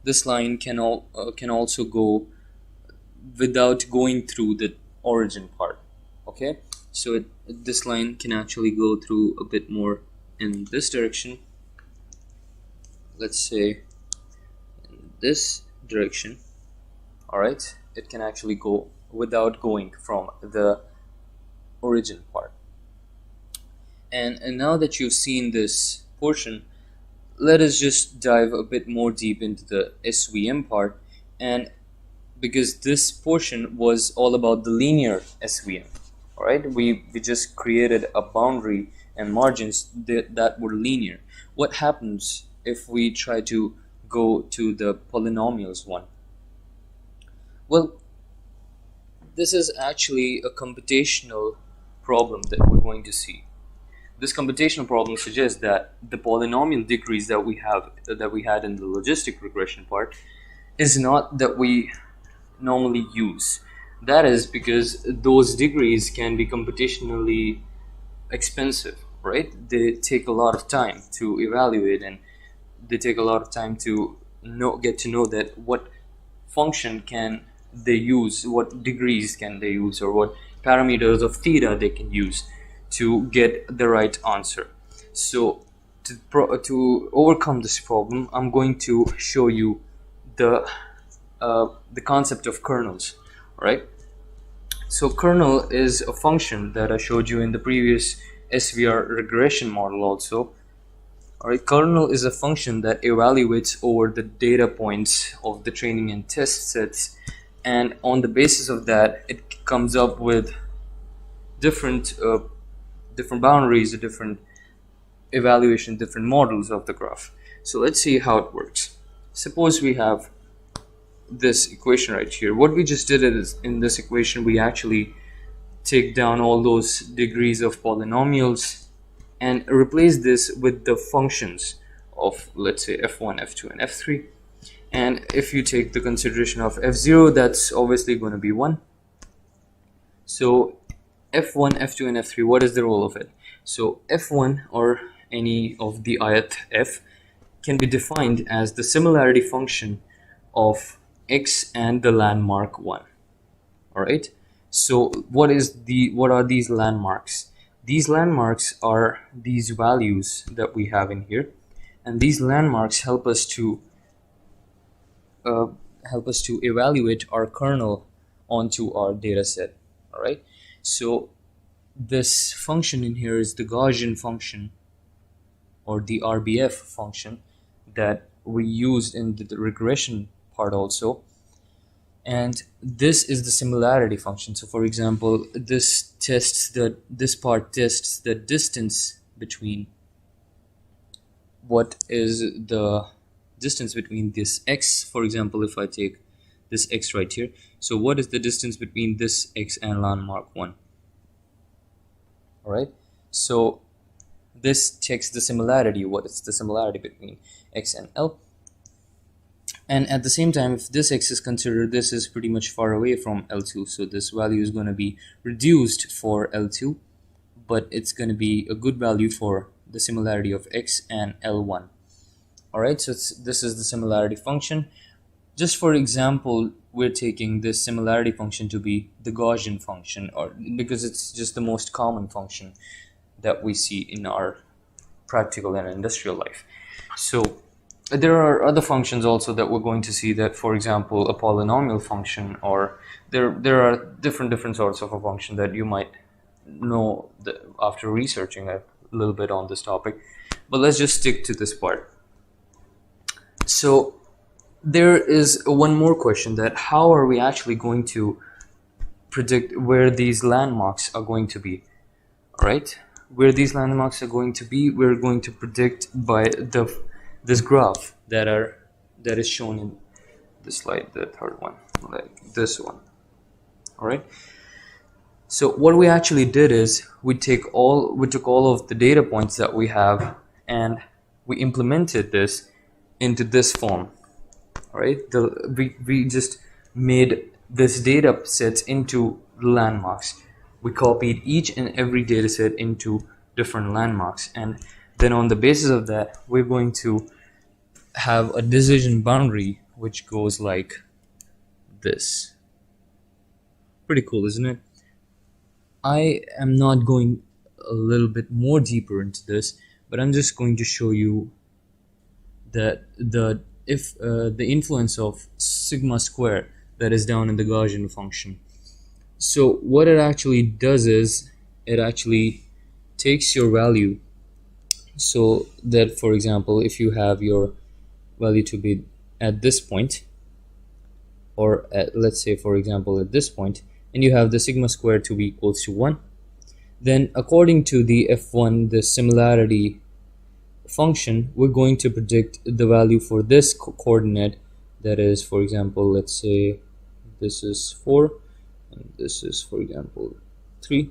this line can also go without going through the origin part Okay, so this line can actually go through a bit more in this direction. Let's say in this direction. All right, it can actually go without going from the origin part. And now that you've seen this portion, let us just dive a bit more deep into the SVM part. And because this portion was all about the linear SVM, all right, we just created a boundary and margins that were linear. What happens if we try to go to the polynomials one? Well, this is actually a computational problem that we're going to see. This computational problem suggests that the polynomial degrees that we had in the logistic regression part is not that we normally use. That is because those degrees can be computationally expensive, right? They take a lot of time to evaluate, and they take a lot of time to get to know that what function can they use, what degrees can they use, or what parameters of theta they can use to get the right answer. So to overcome this problem, I'm going to show you the concept of kernels. Right? So kernel is a function that I showed you in the previous SVR regression model also. Alright, kernel is a function that evaluates over the data points of the training and test sets, and on the basis of that it comes up with different boundaries, different evaluation, different models of the graph. So let's see how it works. Suppose we have this equation right here. What we just did is, in this equation, we actually take down all those degrees of polynomials and replace this with the functions of, let's say, f1, f2, and f3. And if you take the consideration of f0, that's obviously going to be 1. So f1, f2, and f3, what is the role of it? So f1, or any of the ith f, can be defined as the similarity function of x and the landmark 1. All right, so what are these landmarks? These landmarks are these values that we have in here, and these landmarks help us to evaluate our kernel onto our data set. All right, so this function in here is the Gaussian function, or the RBF function, that we used in the regression part also. And this is the similarity function. So for example, this part tests the distance between, what is the distance between this x. For example, if I take this x right here, so what is the distance between this x and landmark 1? All right, so this checks the similarity. What is the similarity between x and L? And at the same time, if this x is considered, this is pretty much far away from L2, so this value is going to be reduced for L2, but it's going to be a good value for the similarity of x and L1. Alright, so this is the similarity function. Just for example, we're taking this similarity function to be the Gaussian function, or because it's just the most common function that we see in our practical and industrial life. So there are other functions also that we're going to see, that, for example, a polynomial function, or there are different sorts of a function that you might know after researching a little bit on this topic. But let's just stick to this part. So there is one more question, that how are we actually going to predict where these landmarks are going to be? All right, where these landmarks are going to be, we're going to predict by this graph that is shown in the slide, the third one, like this one. All right, so what we actually did is we took all of the data points that we have, and we implemented this into this form. All right, we just made this data sets into landmarks. We copied each and every data set into different landmarks, and then on the basis of that, we're going to have a decision boundary which goes like this. Pretty cool, isn't it? I am not going a little bit more deeper into this, but I'm just going to show you that the influence of sigma square that is down in the Gaussian function. So what it actually does is it actually takes your value, so that for example if you have your value to be at this point, or at, let's say for example at this point, and you have the sigma square to be equals to 1, then according to the f1, the similarity function, we're going to predict the value for this coordinate, that is for example let's say this is 4 and this is for example 3,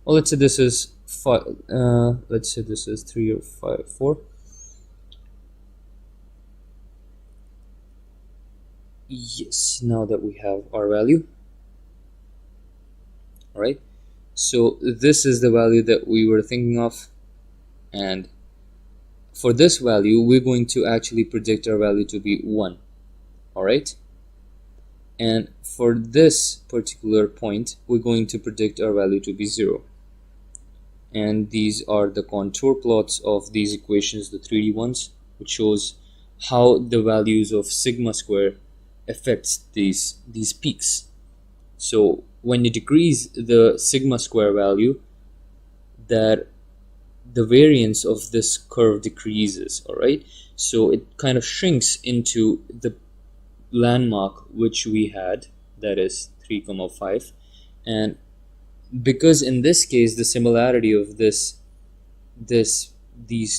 or let's say this is 5, let's say this is 3 or 5 4. Yes, now that we have our value, all right, so this is the value that we were thinking of, and for this value we're going to actually predict our value to be 1, all right, and for this particular point we're going to predict our value to be 0. And these are the contour plots of these equations, the 3D ones, which shows how the values of sigma square affects these peaks. So when you decrease the sigma square value, that the variance of this curve decreases, all right, so it kind of shrinks into the landmark which we had, that is 3, 5, and because in this case the similarity of these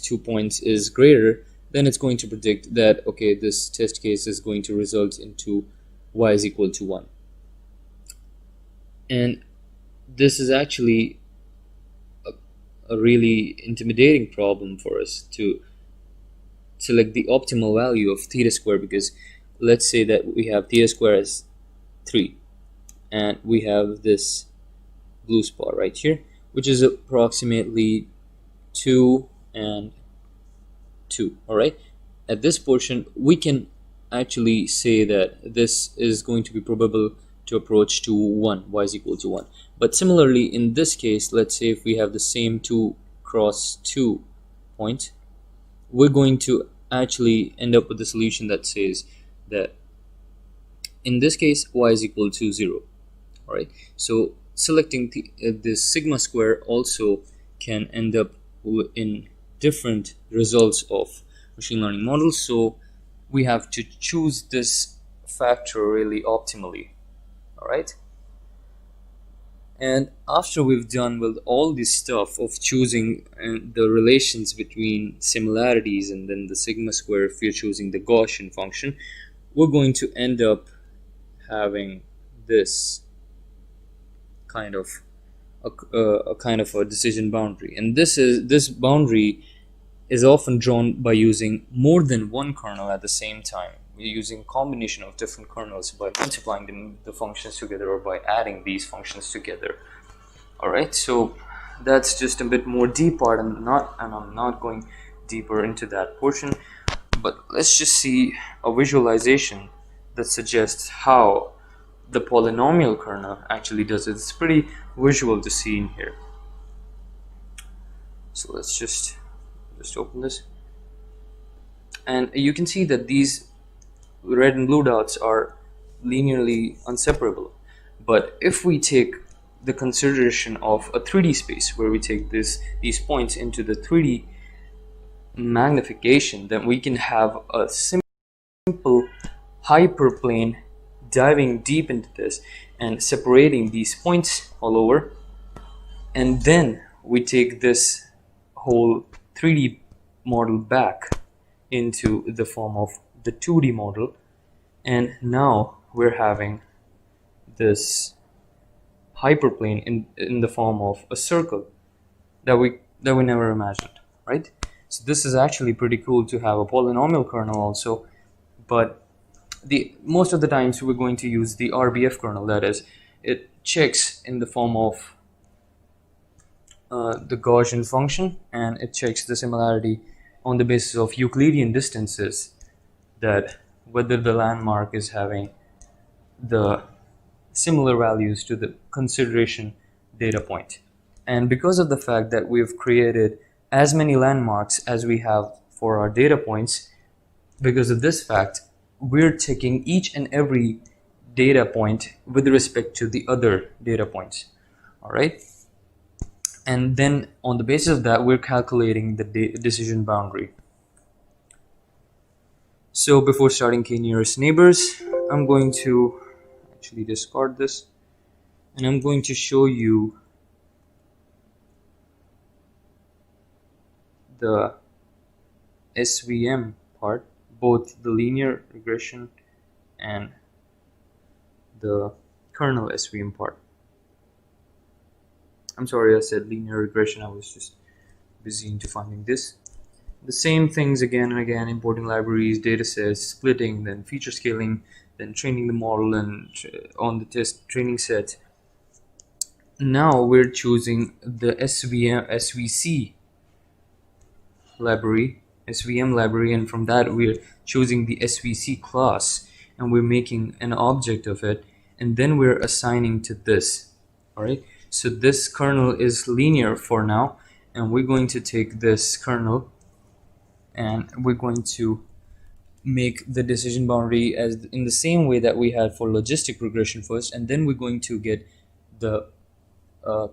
2 points is greater, then it's going to predict that okay, this test case is going to result into y is equal to 1. And this is actually a really intimidating problem for us to select the optimal value of theta square, because let's say that we have theta square as 3 and we have this blue spot right here which is approximately 2 and 2, all right. At this portion we can actually say that this is going to be probable to approach to 1, y is equal to 1. But similarly in this case, let's say if we have the same 2 cross 2 point, we're going to actually end up with a solution that says that in this case y is equal to 0, all right. So selecting the sigma square also can end up in different results of machine learning models, so we have to choose this factor really optimally, all right. And after we've done with all this stuff of choosing the relations between similarities and then the sigma square if you're choosing the Gaussian function, we're going to end up having this kind of a decision boundary, and this boundary is often drawn by using more than one kernel at the same time. We're using combination of different kernels by multiplying the functions together or by adding these functions together, all right. So that's just a bit more deep part, and I'm not going deeper into that portion, but let's just see a visualization that suggests how the polynomial kernel actually does it. It's pretty visual to see in here. So let's just open this, and you can see that these red and blue dots are linearly inseparable. But if we take the consideration of a 3D space where we take these points into the 3D magnification, then we can have a simple hyperplane diving deep into this and separating these points all over, and then we take this whole 3D model back into the form of the 2D model, and now we're having this hyperplane in the form of a circle that we never imagined, right? So this is actually pretty cool to have a polynomial kernel also, but most of the times we're going to use the RBF kernel, that is, it checks in the form of the Gaussian function, and it checks the similarity on the basis of Euclidean distances, that whether the landmark is having the similar values to the consideration data point. And because of the fact that we've created as many landmarks as we have for our data points, because of this fact, we're taking each and every data point with respect to the other data points. All right. And then on the basis of that, we're calculating the decision boundary. So before starting k-nearest neighbors, I'm going to actually discard this, and I'm going to show you the SVM part, both the linear regression and the kernel SVM part. I'm sorry I said linear regression, I was just busy into finding this. The same things again and again, importing libraries, datasets, splitting, then feature scaling, then training the model and on the test training set. Now we're choosing the SVC library, SVM library, and from that we're choosing the SVC class, and we're making an object of it, and then we're assigning to this. All right, so this kernel is linear for now, and we're going to take this kernel and we're going to make the decision boundary as in the same way that we had for logistic regression first, and then we're going to get the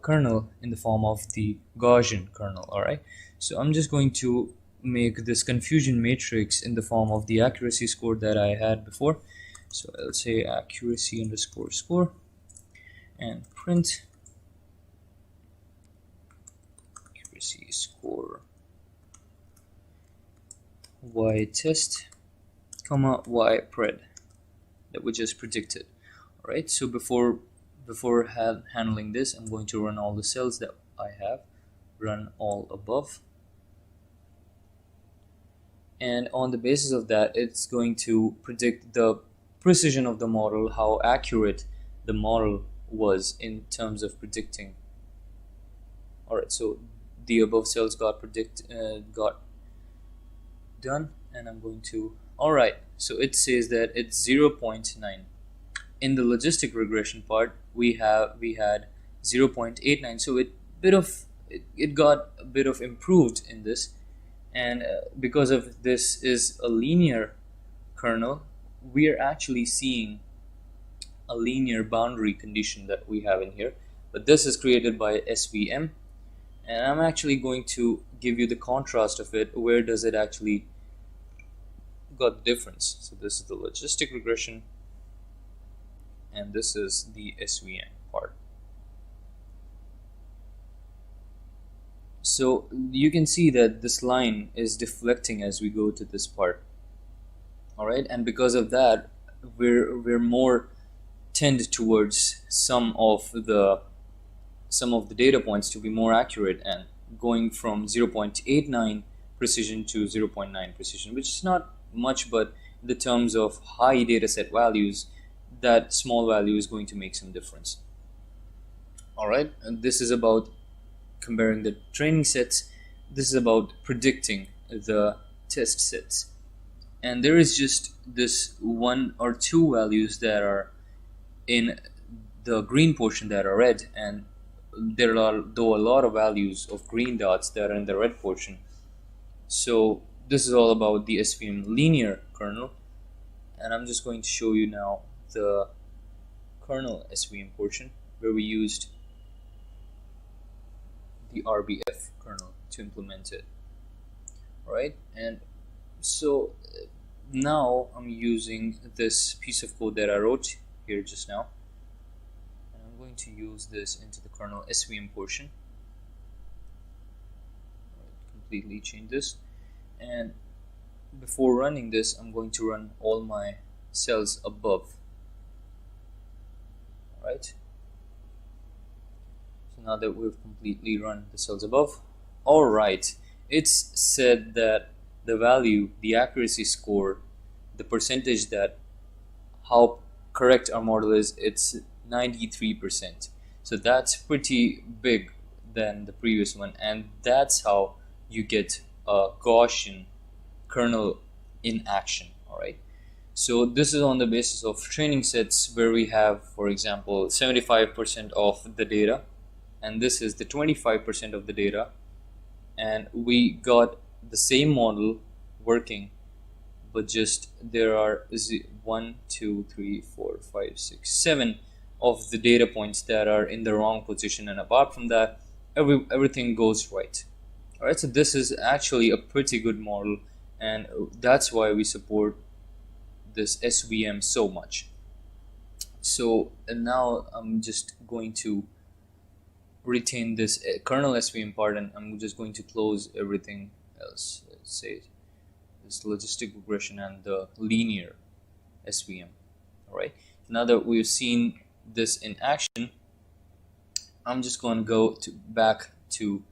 kernel in the form of the Gaussian kernel. All right, so I'm just going to make this confusion matrix in the form of the accuracy score that I had before. So I'll say accuracy underscore score and print accuracy score y test comma y pred that we just predicted. All right, so before handling this, I'm going to run all the cells that I have, run all above, and on the basis of that, it's going to predict the precision of the model, how accurate the model was in terms of predicting. All right, so the above cells got done, and I'm going to, all right, so it says that it's 0.9. In the logistic regression part, we had 0.89, so it got a bit of improved in this, and because of this is a linear kernel, we are actually seeing a linear boundary condition that we have in here, but this is created by SVM, and I'm actually going to give you the contrast of it. Where does it actually got the difference? So this is the logistic regression, and this is the SVM part. So you can see that this line is deflecting as we go to this part. All right, and because of that, we're more tend towards some of the data points to be more accurate, and going from 0.89 precision to 0.9 precision, which is not much, but in the terms of high data set values, that small value is going to make some difference. All right, and this is about comparing the training sets. This is about predicting the test sets, and there is just this one or two values that are in the green portion that are red, and there are though a lot of values of green dots that are in the red portion. So this is all about the SVM linear kernel, and I'm just going to show you now the kernel SVM portion where we used the RBF kernel to implement it. All right, and so now I'm using this piece of code that I wrote here just now, and I'm going to use this into the kernel SVM portion. Completely change this, and before running this, I'm going to run all my cells above. All right, so now that we've completely run the cells above, all right, it's said that the value, the accuracy score, the percentage that how correct our model is, it's 93%. So that's pretty big than the previous one, and that's how you get a Gaussian kernel in action. All right, so this is on the basis of training sets where we have, for example, 75% of the data, and this is the 25% of the data, and we got the same model working, but just there are 1, 2, 3, 4, 5, 6, 7 of the data points that are in the wrong position, and apart from that, everything goes right. All right, so this is actually a pretty good model, and that's why we support this SVM so much. So and now I'm just going to retain this kernel SVM part, and I'm just going to close everything else. Let's say this logistic regression and the linear SVM. All right, now that we've seen this in action, I'm just going to go back to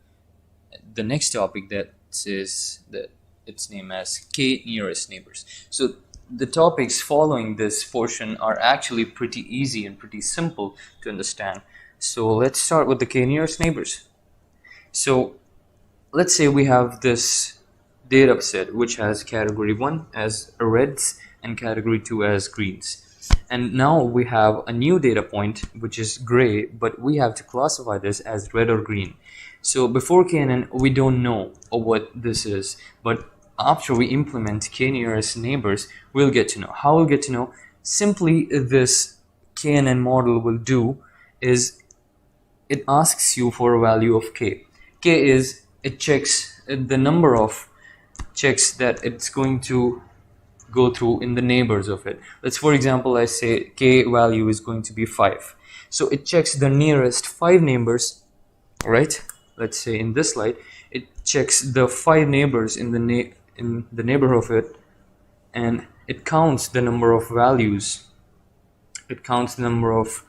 the next topic, that says that its name as k nearest neighbors. So the topics following this portion are actually pretty easy and pretty simple to understand. So let's start with the k nearest neighbors. So let's say we have this data set which has category 1 as reds and category 2 as greens. And now we have a new data point which is gray, but we have to classify this as red or green. So before KNN, we don't know what this is, but after we implement k nearest neighbors, we'll get to know. How we'll get to know? Simply, this KNN model will do is it asks you for a value of k. K is, it checks the number of checks that it's going to go through in the neighbors of it. Let's, for example, I say k value is going to be 5. So it checks the nearest 5 neighbors, right? Let's say in this slide, it checks the 5 neighbors in the neighborhood of it, and it counts the number of values. It counts the number of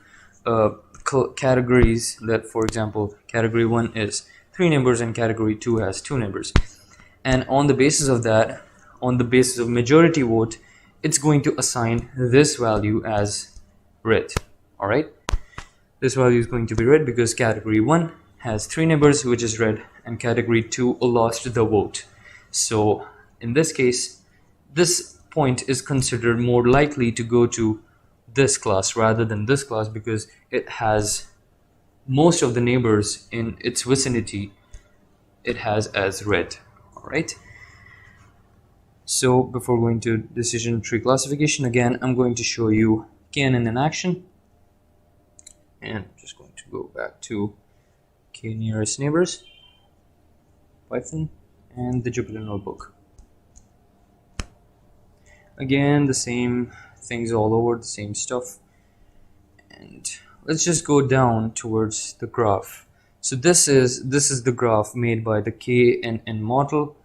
categories that, for example, category 1 is 3 neighbors and category 2 has 2 neighbors. And on the basis of that, on the basis of majority vote, it's going to assign this value as red. All right, this value is going to be red because category 1 has 3 neighbors, which is red, and category 2 lost the vote. So in this case, this point is considered more likely to go to this class rather than this class because it has most of the neighbors in its vicinity, it has as red. All right. So before going to decision tree classification, again, I'm going to show you KNN in action. And I'm just going to go back to k nearest neighbors, Python, and the Jupyter notebook. Again, the same things all over, the same stuff. And let's just go down towards the graph. So this is the graph made by the KNN model,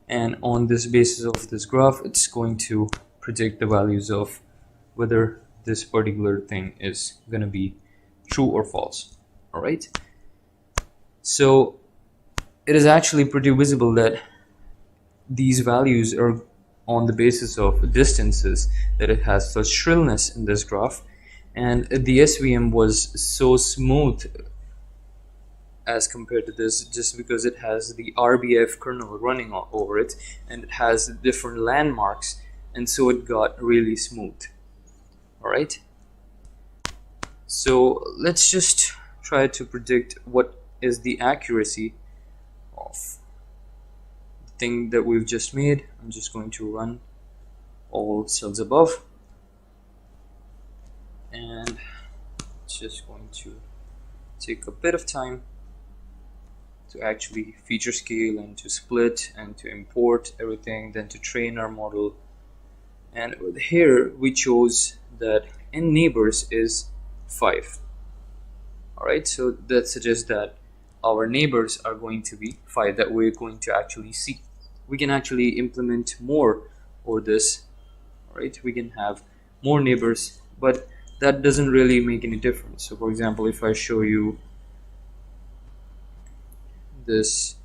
and on this basis of this graph, it's going to predict the values of whether this particular thing is going to be true or false. All right. So it is actually pretty visible that these values are on the basis of distances, that it has such shrillness in this graph, and the SVM was so smooth as compared to this just because it has the RBF kernel running over it, and it has different landmarks, and so it got really smooth. All right, so let's just try to predict what is the accuracy of the thing that we've just made. I'm just going to run all cells above, and it's just going to take a bit of time to actually feature scale and to split and to import everything, then to train our model. And here we chose that n neighbors is 5. Alright, so that suggests that our neighbors are going to be 5, that we're going to actually see. We can actually implement more over this. Alright, we can have more neighbors, but that doesn't really make any difference. So for example, if I show you this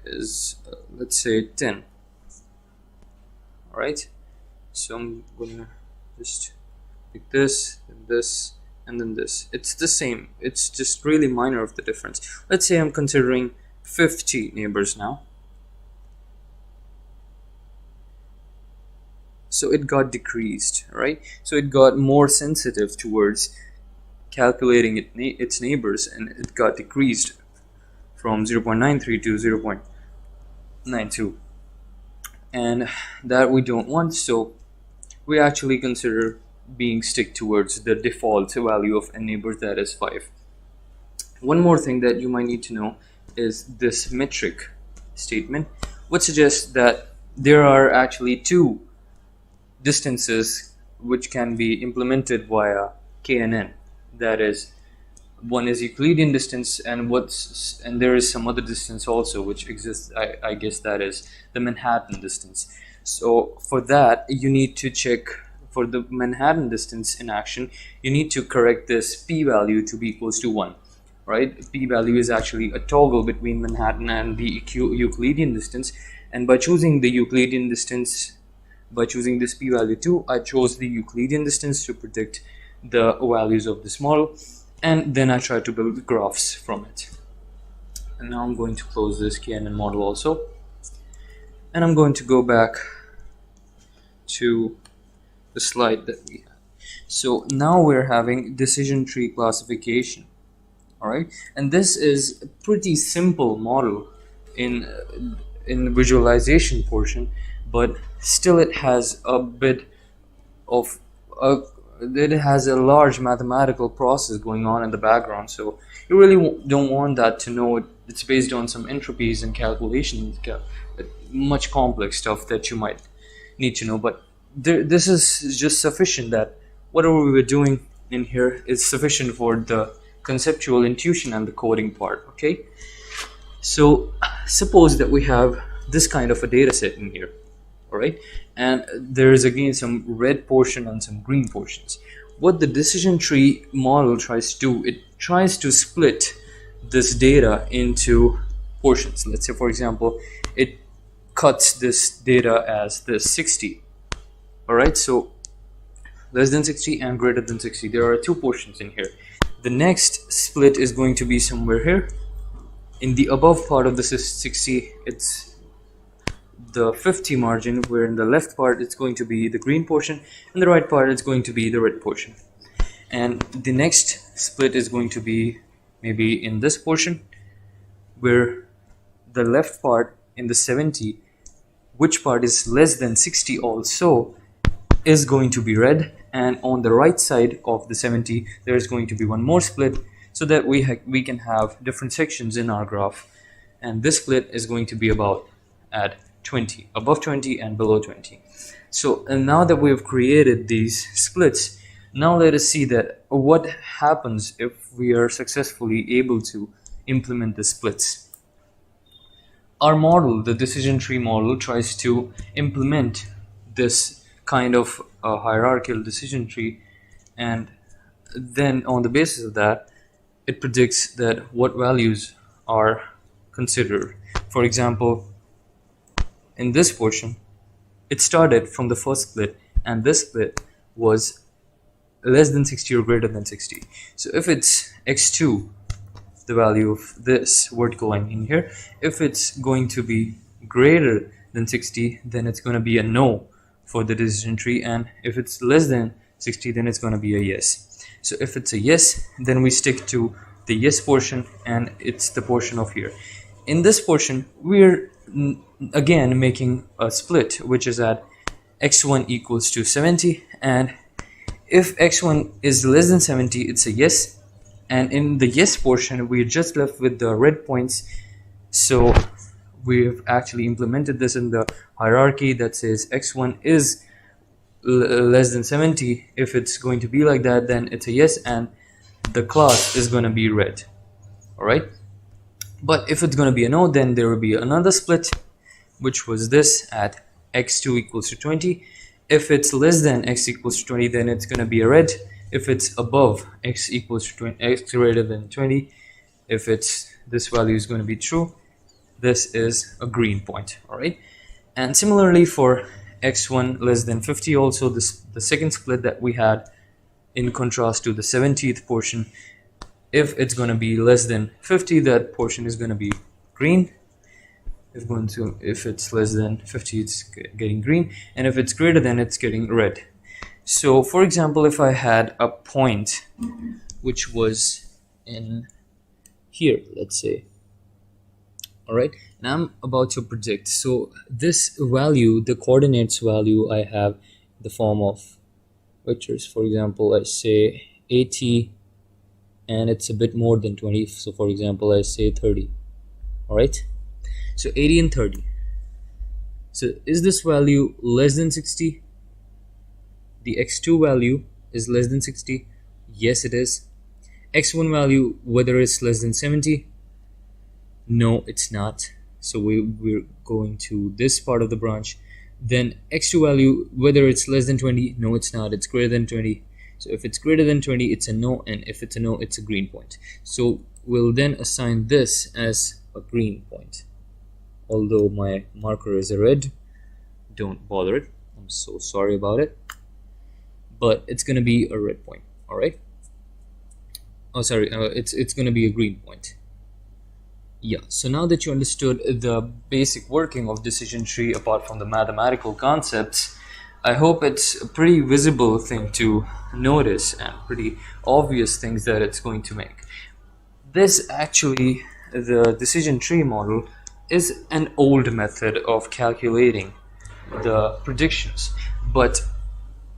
is let's say 10. All right, so I'm gonna just pick this and this and then this. It's the same, it's just really minor of the difference. Let's say I'm considering 50 neighbors now. So it got decreased, right? So it got more sensitive towards calculating its neighbors, and it got decreased from 0.93 to 0.92, and that we don't want. So we actually consider being stick towards the default value of n neighbors, that is 5. One more thing that you might need to know is this metric statement, which suggests that there are actually two distances which can be implemented via KNN. That is, one is Euclidean distance, and there is some other distance also which exists. I guess that is the Manhattan distance. So for that, you need to check for the Manhattan distance in action. You need to correct this p-value to be equals to 1. Right? P-value is actually a toggle between Manhattan and the Euclidean distance, and by choosing the Euclidean distance, by choosing this p-value 2, I chose the Euclidean distance to predict the values of this model, and then I try to build graphs from it. And now I'm going to close this KNN model also, and I'm going to go back to the slide that we had. So now we're having decision tree classification. Alright, and this is a pretty simple model in the visualization portion, but still it has a bit of it has a large mathematical process going on in the background. So you really don't want that to know it. It's based on some entropies and calculations, much complex stuff that you might need to know. But this is just sufficient that whatever we were doing in here is sufficient for the conceptual intuition and the coding part. Okay, so suppose that we have this kind of a data set in here. All right, and there is again some red portion and some green portions. What the decision tree model tries to do, it tries to split this data into portions. Let's say, for example, it cuts this data as this 60. All right, so less than 60 and greater than 60, there are two portions in here. The next split is going to be somewhere here. In the above part of the 60, it's the 50 margin, where in the left part it's going to be the green portion, and the right part is going to be the red portion. And the next split is going to be maybe in this portion, where the left part in the 70, which part is less than 60 also, is going to be red, and on the right side of the 70 there is going to be one more split, so that we can have different sections in our graph, and this split is going to be about at 20, above 20 and below 20. So, and now that we have created these splits, now let us see that what happens if we are successfully able to implement the splits. Our model, the decision tree model, tries to implement this kind of a hierarchical decision tree, and then on the basis of that, it predicts that what values are considered. For example, in this portion, it started from the first split, and this split was less than 60 or greater than 60. So if it's x2, the value of this vertical line in here, if it's going to be greater than 60, then it's going to be a no for the decision tree, and if it's less than 60, then it's going to be a yes. So if it's a yes, then we stick to the yes portion, and it's the portion of here. In this portion, we're again making a split, which is at x1 equals to 70, and if x1 is less than 70, it's a yes. And in the yes portion, we're just left with the red points. So we've actually implemented this in the hierarchy that says x1 is less than 70. If it's going to be like that, then it's a yes, and the class is going to be red. All right, but if it's going to be a no, then there will be another split, which was this at x2 equals to 20. If it's less than x equals to 20, then it's going to be a red. If it's above x equals to 20, x greater than 20, if it's this value is going to be true, this is a green point. All right, and similarly for x1 less than 50, also the second split that we had, in contrast to the 70th portion, if it's going to be less than 50, that portion is going to be green. If it's less than 50, it's getting green, and if it's greater than, it's getting red. So for example, if I had a point which was in here, let's say. All right, and I'm about to predict. So this value, the coordinates value, I have the form of vectors. For example, I say 80 and it's a bit more than 20. So for example, I say 30. All right, so 80 and 30. So is this value less than 60? The x2 value is less than 60. Yes, it is. X1 value, whether it's less than 70? No, it's not. So we're going to this part of the branch. Then x2 value, whether it's less than 20? No, it's not. It's greater than 20. So if it's greater than 20, it's a no, and if it's a no, it's a green point. So we'll then assign this as a green point. Although my marker is a red, don't bother it. I'm so sorry about it. But it's going to be a red point. All right. Oh, sorry. It's going to be a green point. Yeah. So now that you understood the basic working of decision tree apart from the mathematical concepts, I hope it's a pretty visible thing to notice and pretty obvious things that it's going to make. This actually, the decision tree model, is an old method of calculating the predictions, but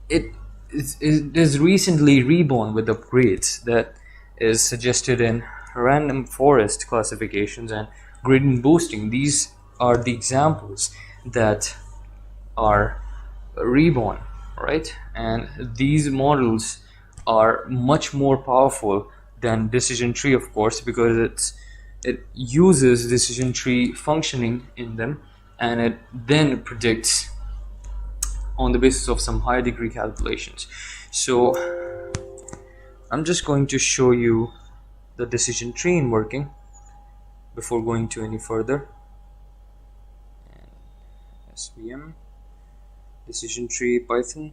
it is recently reborn with upgrades that is suggested in random forest classifications and gradient boosting. These are the examples that are reborn, right? And these models are much more powerful than decision tree, of course, because it uses decision tree functioning in them, and it then predicts on the basis of some higher degree calculations. So I'm just going to show you the decision tree in working before going to any further. And SVM Decision Tree Python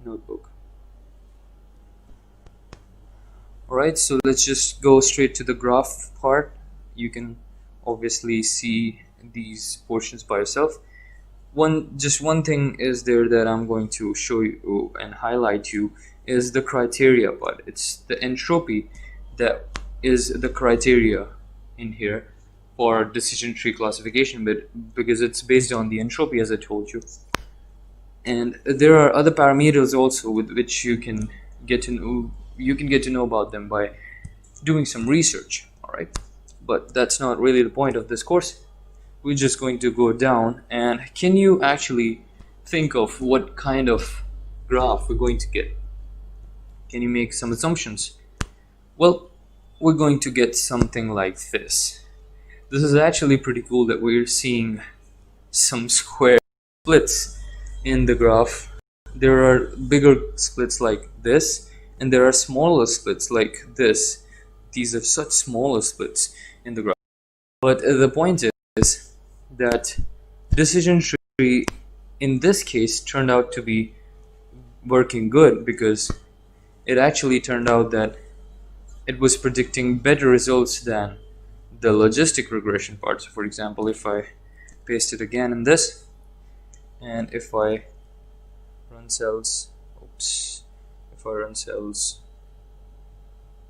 notebook. Alright, so let's just go straight to the graph part. You can obviously see these portions by yourself. Just one thing is there that I'm going to show you and highlight you is the criteria part. It's the entropy that is the criteria in here for decision tree classification, but because it's based on the entropy, as I told you. And there are other parameters also with which you can get to know about them by doing some research. All right, but that's not really the point of this course. We're just going to go down, and can you actually think of what kind of graph we're going to get? Can you make some assumptions? Well, we're going to get something like this. This is actually pretty cool that we're seeing some square splits in the graph. There are bigger splits like this, and there are smaller splits like this. These are such smaller splits in the graph. But the point is that decision tree in this case turned out to be working good, because it actually turned out that it was predicting better results than the logistic regression part. So for example, if I paste it again in this, and if I run cells, if I run cells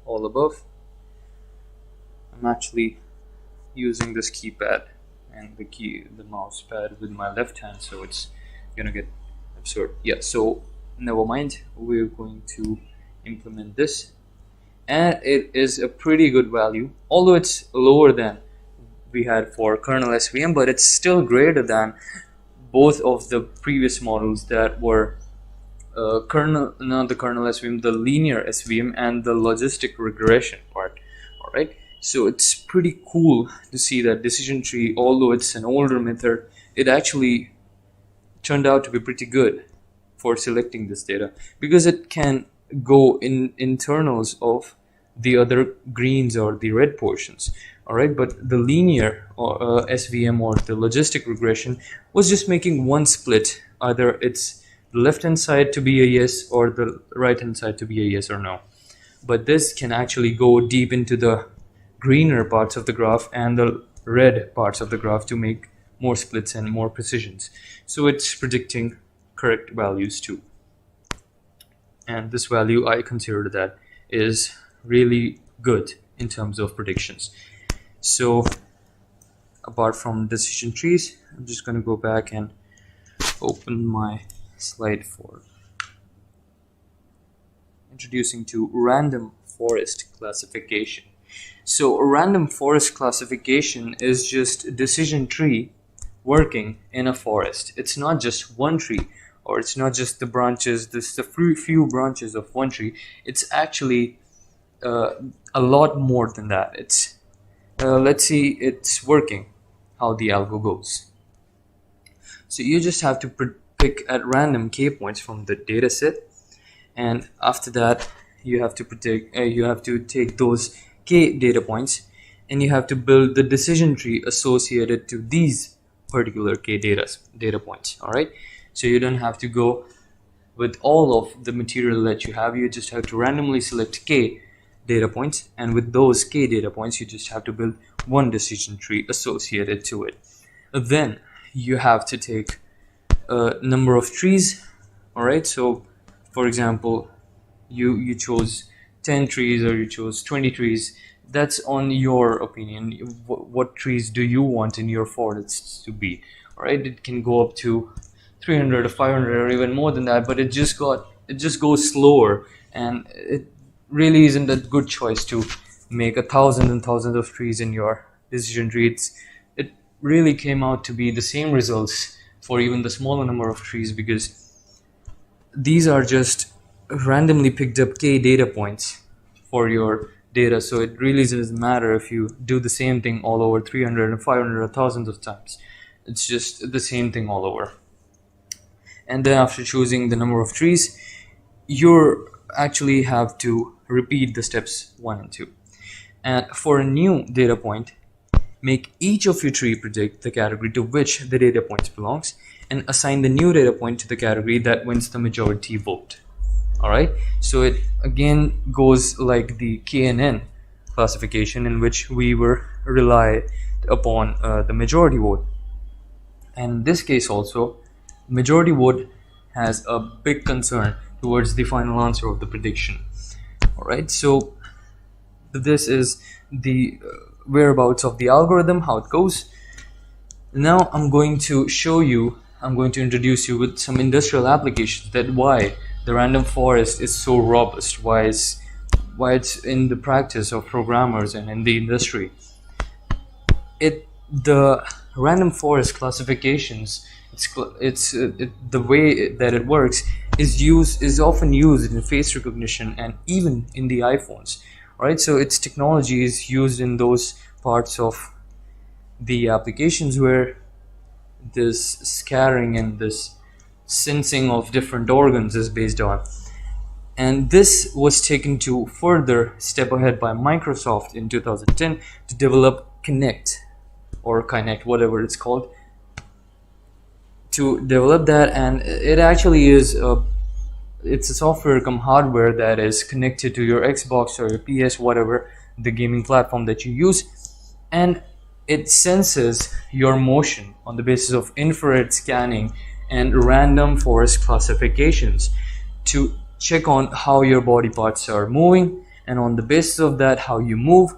all above, I'm actually using this keypad and the mouse pad with my left hand, so it's gonna get absurd. Yeah, so never mind, we're going to implement this, and it is a pretty good value, although it's lower than we had for kernel SVM, but it's still greater than both of the previous models that were not the kernel SVM, the linear SVM, and the logistic regression part. All right, so it's pretty cool to see that decision tree, although it's an older method, it actually turned out to be pretty good for selecting this data, because it can go in internals of the other greens or the red portions. All right, but the linear or SVM or the logistic regression was just making one split, either it's the left hand side to be a yes or the right hand side to be a yes or no. But this can actually go deep into the greener parts of the graph and the red parts of the graph to make more splits and more precisions. So it's predicting correct values too. and this value I consider that is really good in terms of predictions. So apart from decision trees, I'm just going to go back and open my slide for introducing to random forest classification. So a random forest classification is just a decision tree working in a forest. It's not just one tree, or it's not just the branches, this the few branches of one tree. It's actually a lot more than that. It's let's see it's working, how the algo goes. So you just have to pick at random k points from the data set, and after that you have to predict you have to take those k data points and you have to build the decision tree associated to these particular k data points. All right, so you don't have to go with all of the material that you have. You just have to randomly select k data points, and with those k data points you just have to build one decision tree associated to it. Then you have to take a number of trees. All right, so for example, you chose 10 trees or you chose 20 trees. That's on your opinion. What trees do you want in your forests to be? All right, it can go up to 300 or 500 or even more than that, but it just goes slower, and it really isn't a good choice to make 1,000 and thousands of trees in your decision tree. It really came out to be the same results for even the smaller number of trees, because these are just randomly picked up k data points for your data. So it really doesn't matter if you do the same thing all over 300 and 500 or thousands of times. It's just the same thing all over. And then after choosing the number of trees, you actually have to repeat the steps 1 and 2. And for a new data point, make each of your tree predict the category to which the data point belongs, and assign the new data point to the category that wins the majority vote. Alright, so it again goes like the KNN classification, in which we were relied upon the majority vote. And in this case also, majority vote has a big concern towards the final answer of the prediction. Alright, so this is the whereabouts of the algorithm, how it goes. Now I'm going to introduce you with some industrial applications, that why the random forest is so robust, why it's in the practice of programmers and in the industry. The random forest classifications, the way that it works is often used in face recognition and even in the iPhones. Right, so its technology is used in those parts of the applications where this scattering and this sensing of different organs is based on. And this was taken to further step ahead by Microsoft in 2010 to develop Kinect, whatever it's called, to develop that. And it actually is it's a software come hardware that is connected to your Xbox or your PS, whatever the gaming platform that you use, and it senses your motion on the basis of infrared scanning and random forest classifications to check on how your body parts are moving, and on the basis of that, how you move,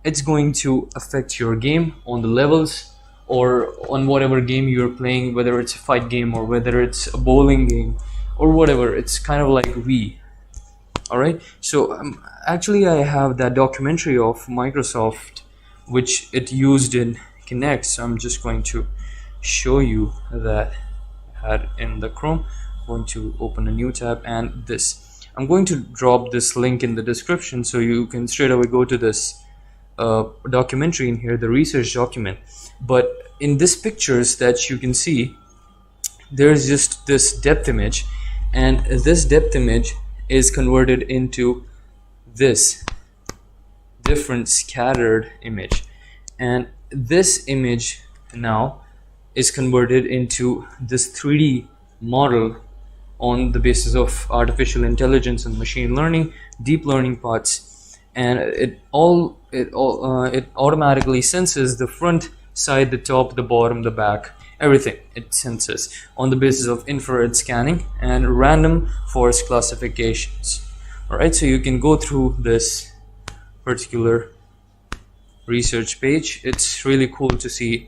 it's going to affect your game on the levels or on whatever game you're playing, whether it's a fight game or whether it's a bowling game or whatever. It's kind of like Wii. Alright, so actually I have that documentary of Microsoft which it used in Kinect, so I'm just going to show you that I had in the Chrome. I'm going to open a new tab, and I'm going to drop this link in the description so you can straight away go to this documentary in here, the research document. But in these pictures that you can see, there's just this depth image, and this depth image is converted into this different scattered image, and this image now is converted into this 3D model on the basis of artificial intelligence and machine learning, deep learning parts, and it automatically senses the front side, the top, the bottom, the back, everything it senses on the basis of infrared scanning and random forest classifications. Alright, so you can go through this particular research page. It's really cool to see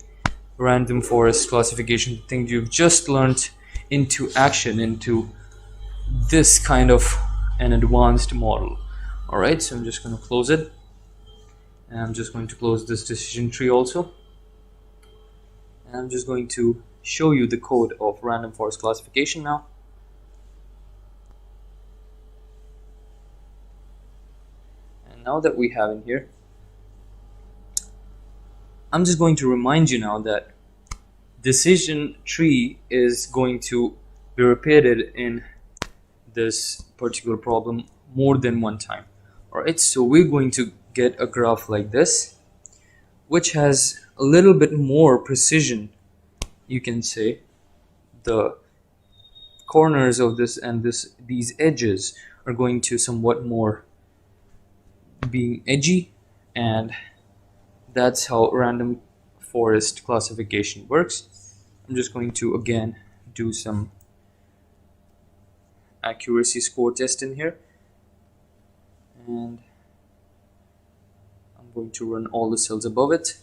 random forest classification, things you've just learned, into action, into this kind of an advanced model. Alright, so I'm just going to close it, and I'm just going to close this decision tree also, and I'm just going to show you the code of random forest classification now. And now that we have in here, I'm just going to remind you now that decision tree is going to be repeated in this particular problem more than one time. Alright, so we're going to get a graph like this, which has a little bit more precision. You can say the corners of this and these edges are going to somewhat more being edgy, and that's how random forest classification works. I'm just going to again do some accuracy score test in here, and I'm going to run all the cells above it,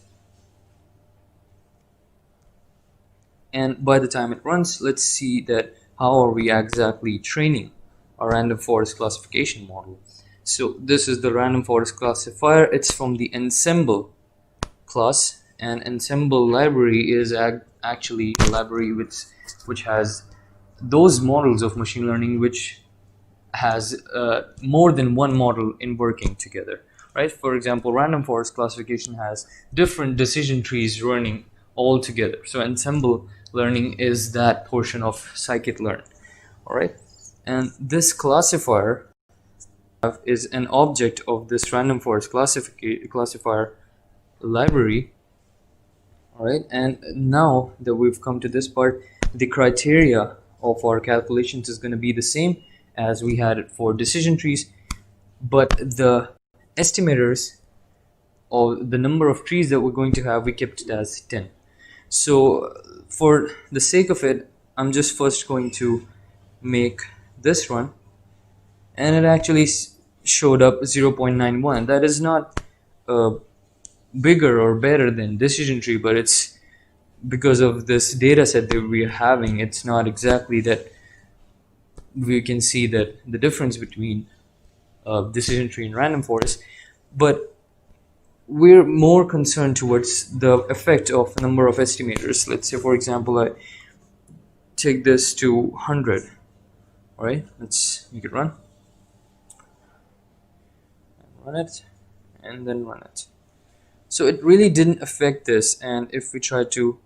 and by the time it runs, let's see that how are we exactly training a random forest classification model. So this is the random forest classifier. It's from the ensemble class, and ensemble library is actually a library which has those models of machine learning which has more than one model in working together, right? For example, random forest classification has different decision trees running all together. So ensemble learning is that portion of scikit-learn. All right, and this classifier is an object of this random forest classifier library. All right, and now that we've come to this part, the criteria of our calculations is going to be the same as we had it for decision trees, but the estimators of the number of trees that we're going to have, we kept it as 10. So for the sake of it, I'm just first going to make this run, and it actually showed up 0.91. That is not bigger or better than decision tree, but it's because of this data set that we are having, it's not exactly that we can see that the difference between decision tree and random forest, but we're more concerned towards the effect of number of estimators. Let's say, for example, I take this to 100. All right, let's make it run. Run it, and then run it. So it really didn't affect this, and if we try to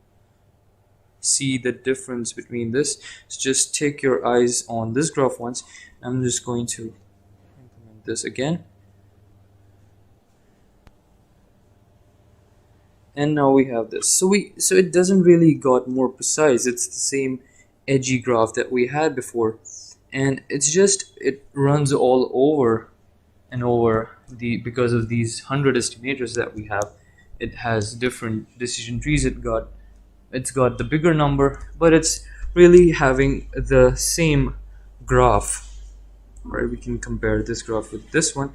see the difference between this, so just take your eyes on this graph once. I'm just going to implement this again, and now we have this. So it doesn't really got more precise. It's the same edgy graph that we had before, and it's just it runs all over and over because of these 100 estimators that we have. It has different decision trees. It's got the bigger number, but it's really having the same graph, right? We can compare this graph with this one.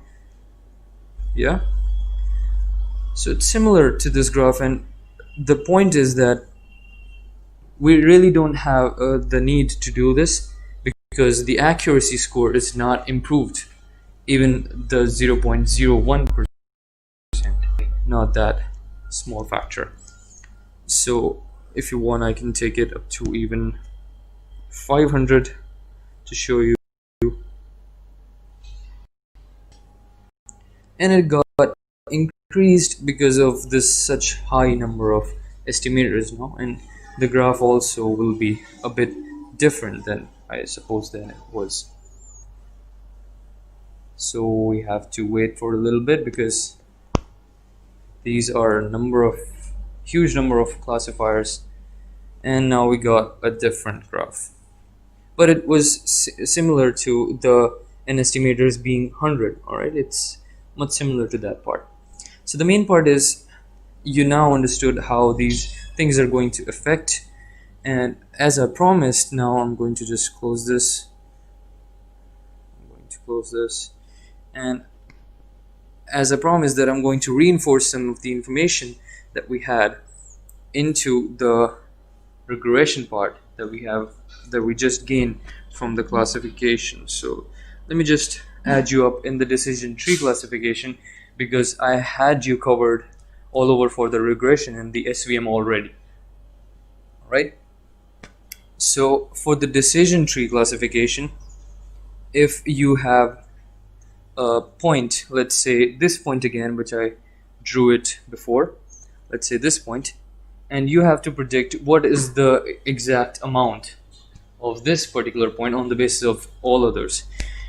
Yeah, so it's similar to this graph, and the point is that we really don't have the need to do this because the accuracy score is not improved, even the 0.01%, not that small factor. So if you want, I can take it up to even 500 to show you, and it got increased because of this such high number of estimators now, and the graph also will be a bit different than I suppose than it was. So we have to wait for a little bit because these are a huge number of classifiers, and now we got a different graph, but it was similar to the n estimators being 100. all right, it's much similar to that part. So the main part is you now understood how these things are going to affect And as I promised, now I'm going to just close this. And as I promised that I'm going to reinforce some of the information that we had into the regression part that we just gained from the classification. So let me just add you up in the decision tree classification, because I had you covered all over for the regression and the SVM already. Right? So for the decision tree classification, if you have a point, let's say this point again, which I drew it before, let's say this point, and you have to predict what is the exact amount of this particular point on the basis of all others.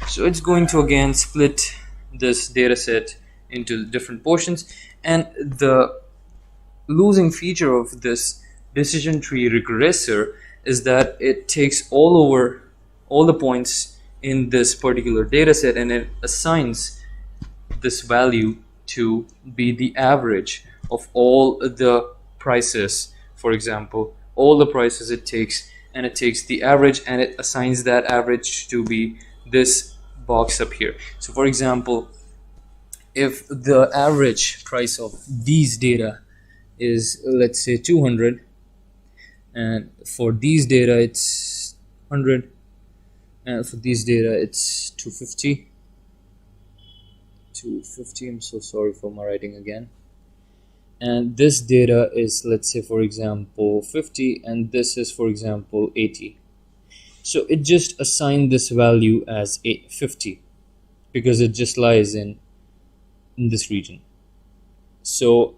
So it's going to again split this data set into different portions, and the losing feature of this decision tree regressor is that it takes all the points in this particular data set and it assigns this value to be the average of all the prices. For example, all the prices it takes, and it takes the average and it assigns that average to be this box up here. So for example, if the average price of these data is, let's say, 200, and for these data it's 100, and for these data it's 250. I'm so sorry for my writing again. And this data is, let's say, for example, 50, and this is, for example, 80. So it just assigned this value as 50 because it just lies in this region. So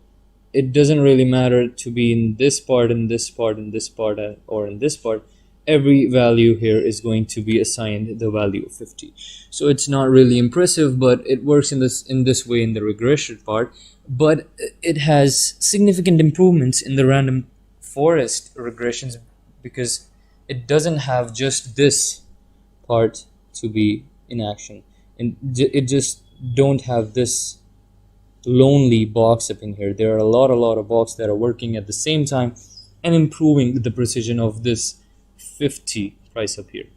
it doesn't really matter to be in this part, in this part, in this part, or in this part. Every value here is going to be assigned the value of 50. So it's not really impressive, but it works in this way in the regression part. But it has significant improvements in the random forest regressions, because it doesn't have just this part to be in action, and it just don't have this lonely box up in here. There are a lot of boxes that are working at the same time and improving the precision of this 50 price up here.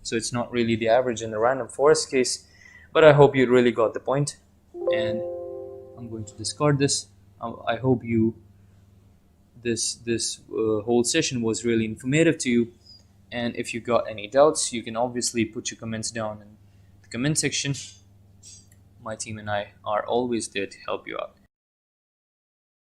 So it's not really the average in the random forest case, but I hope you really got the point, and I'm going to discard this. I hope this whole session was really informative to you, and if you got any doubts, you can obviously put your comments down in the comment section. My team and I are always there to help you out.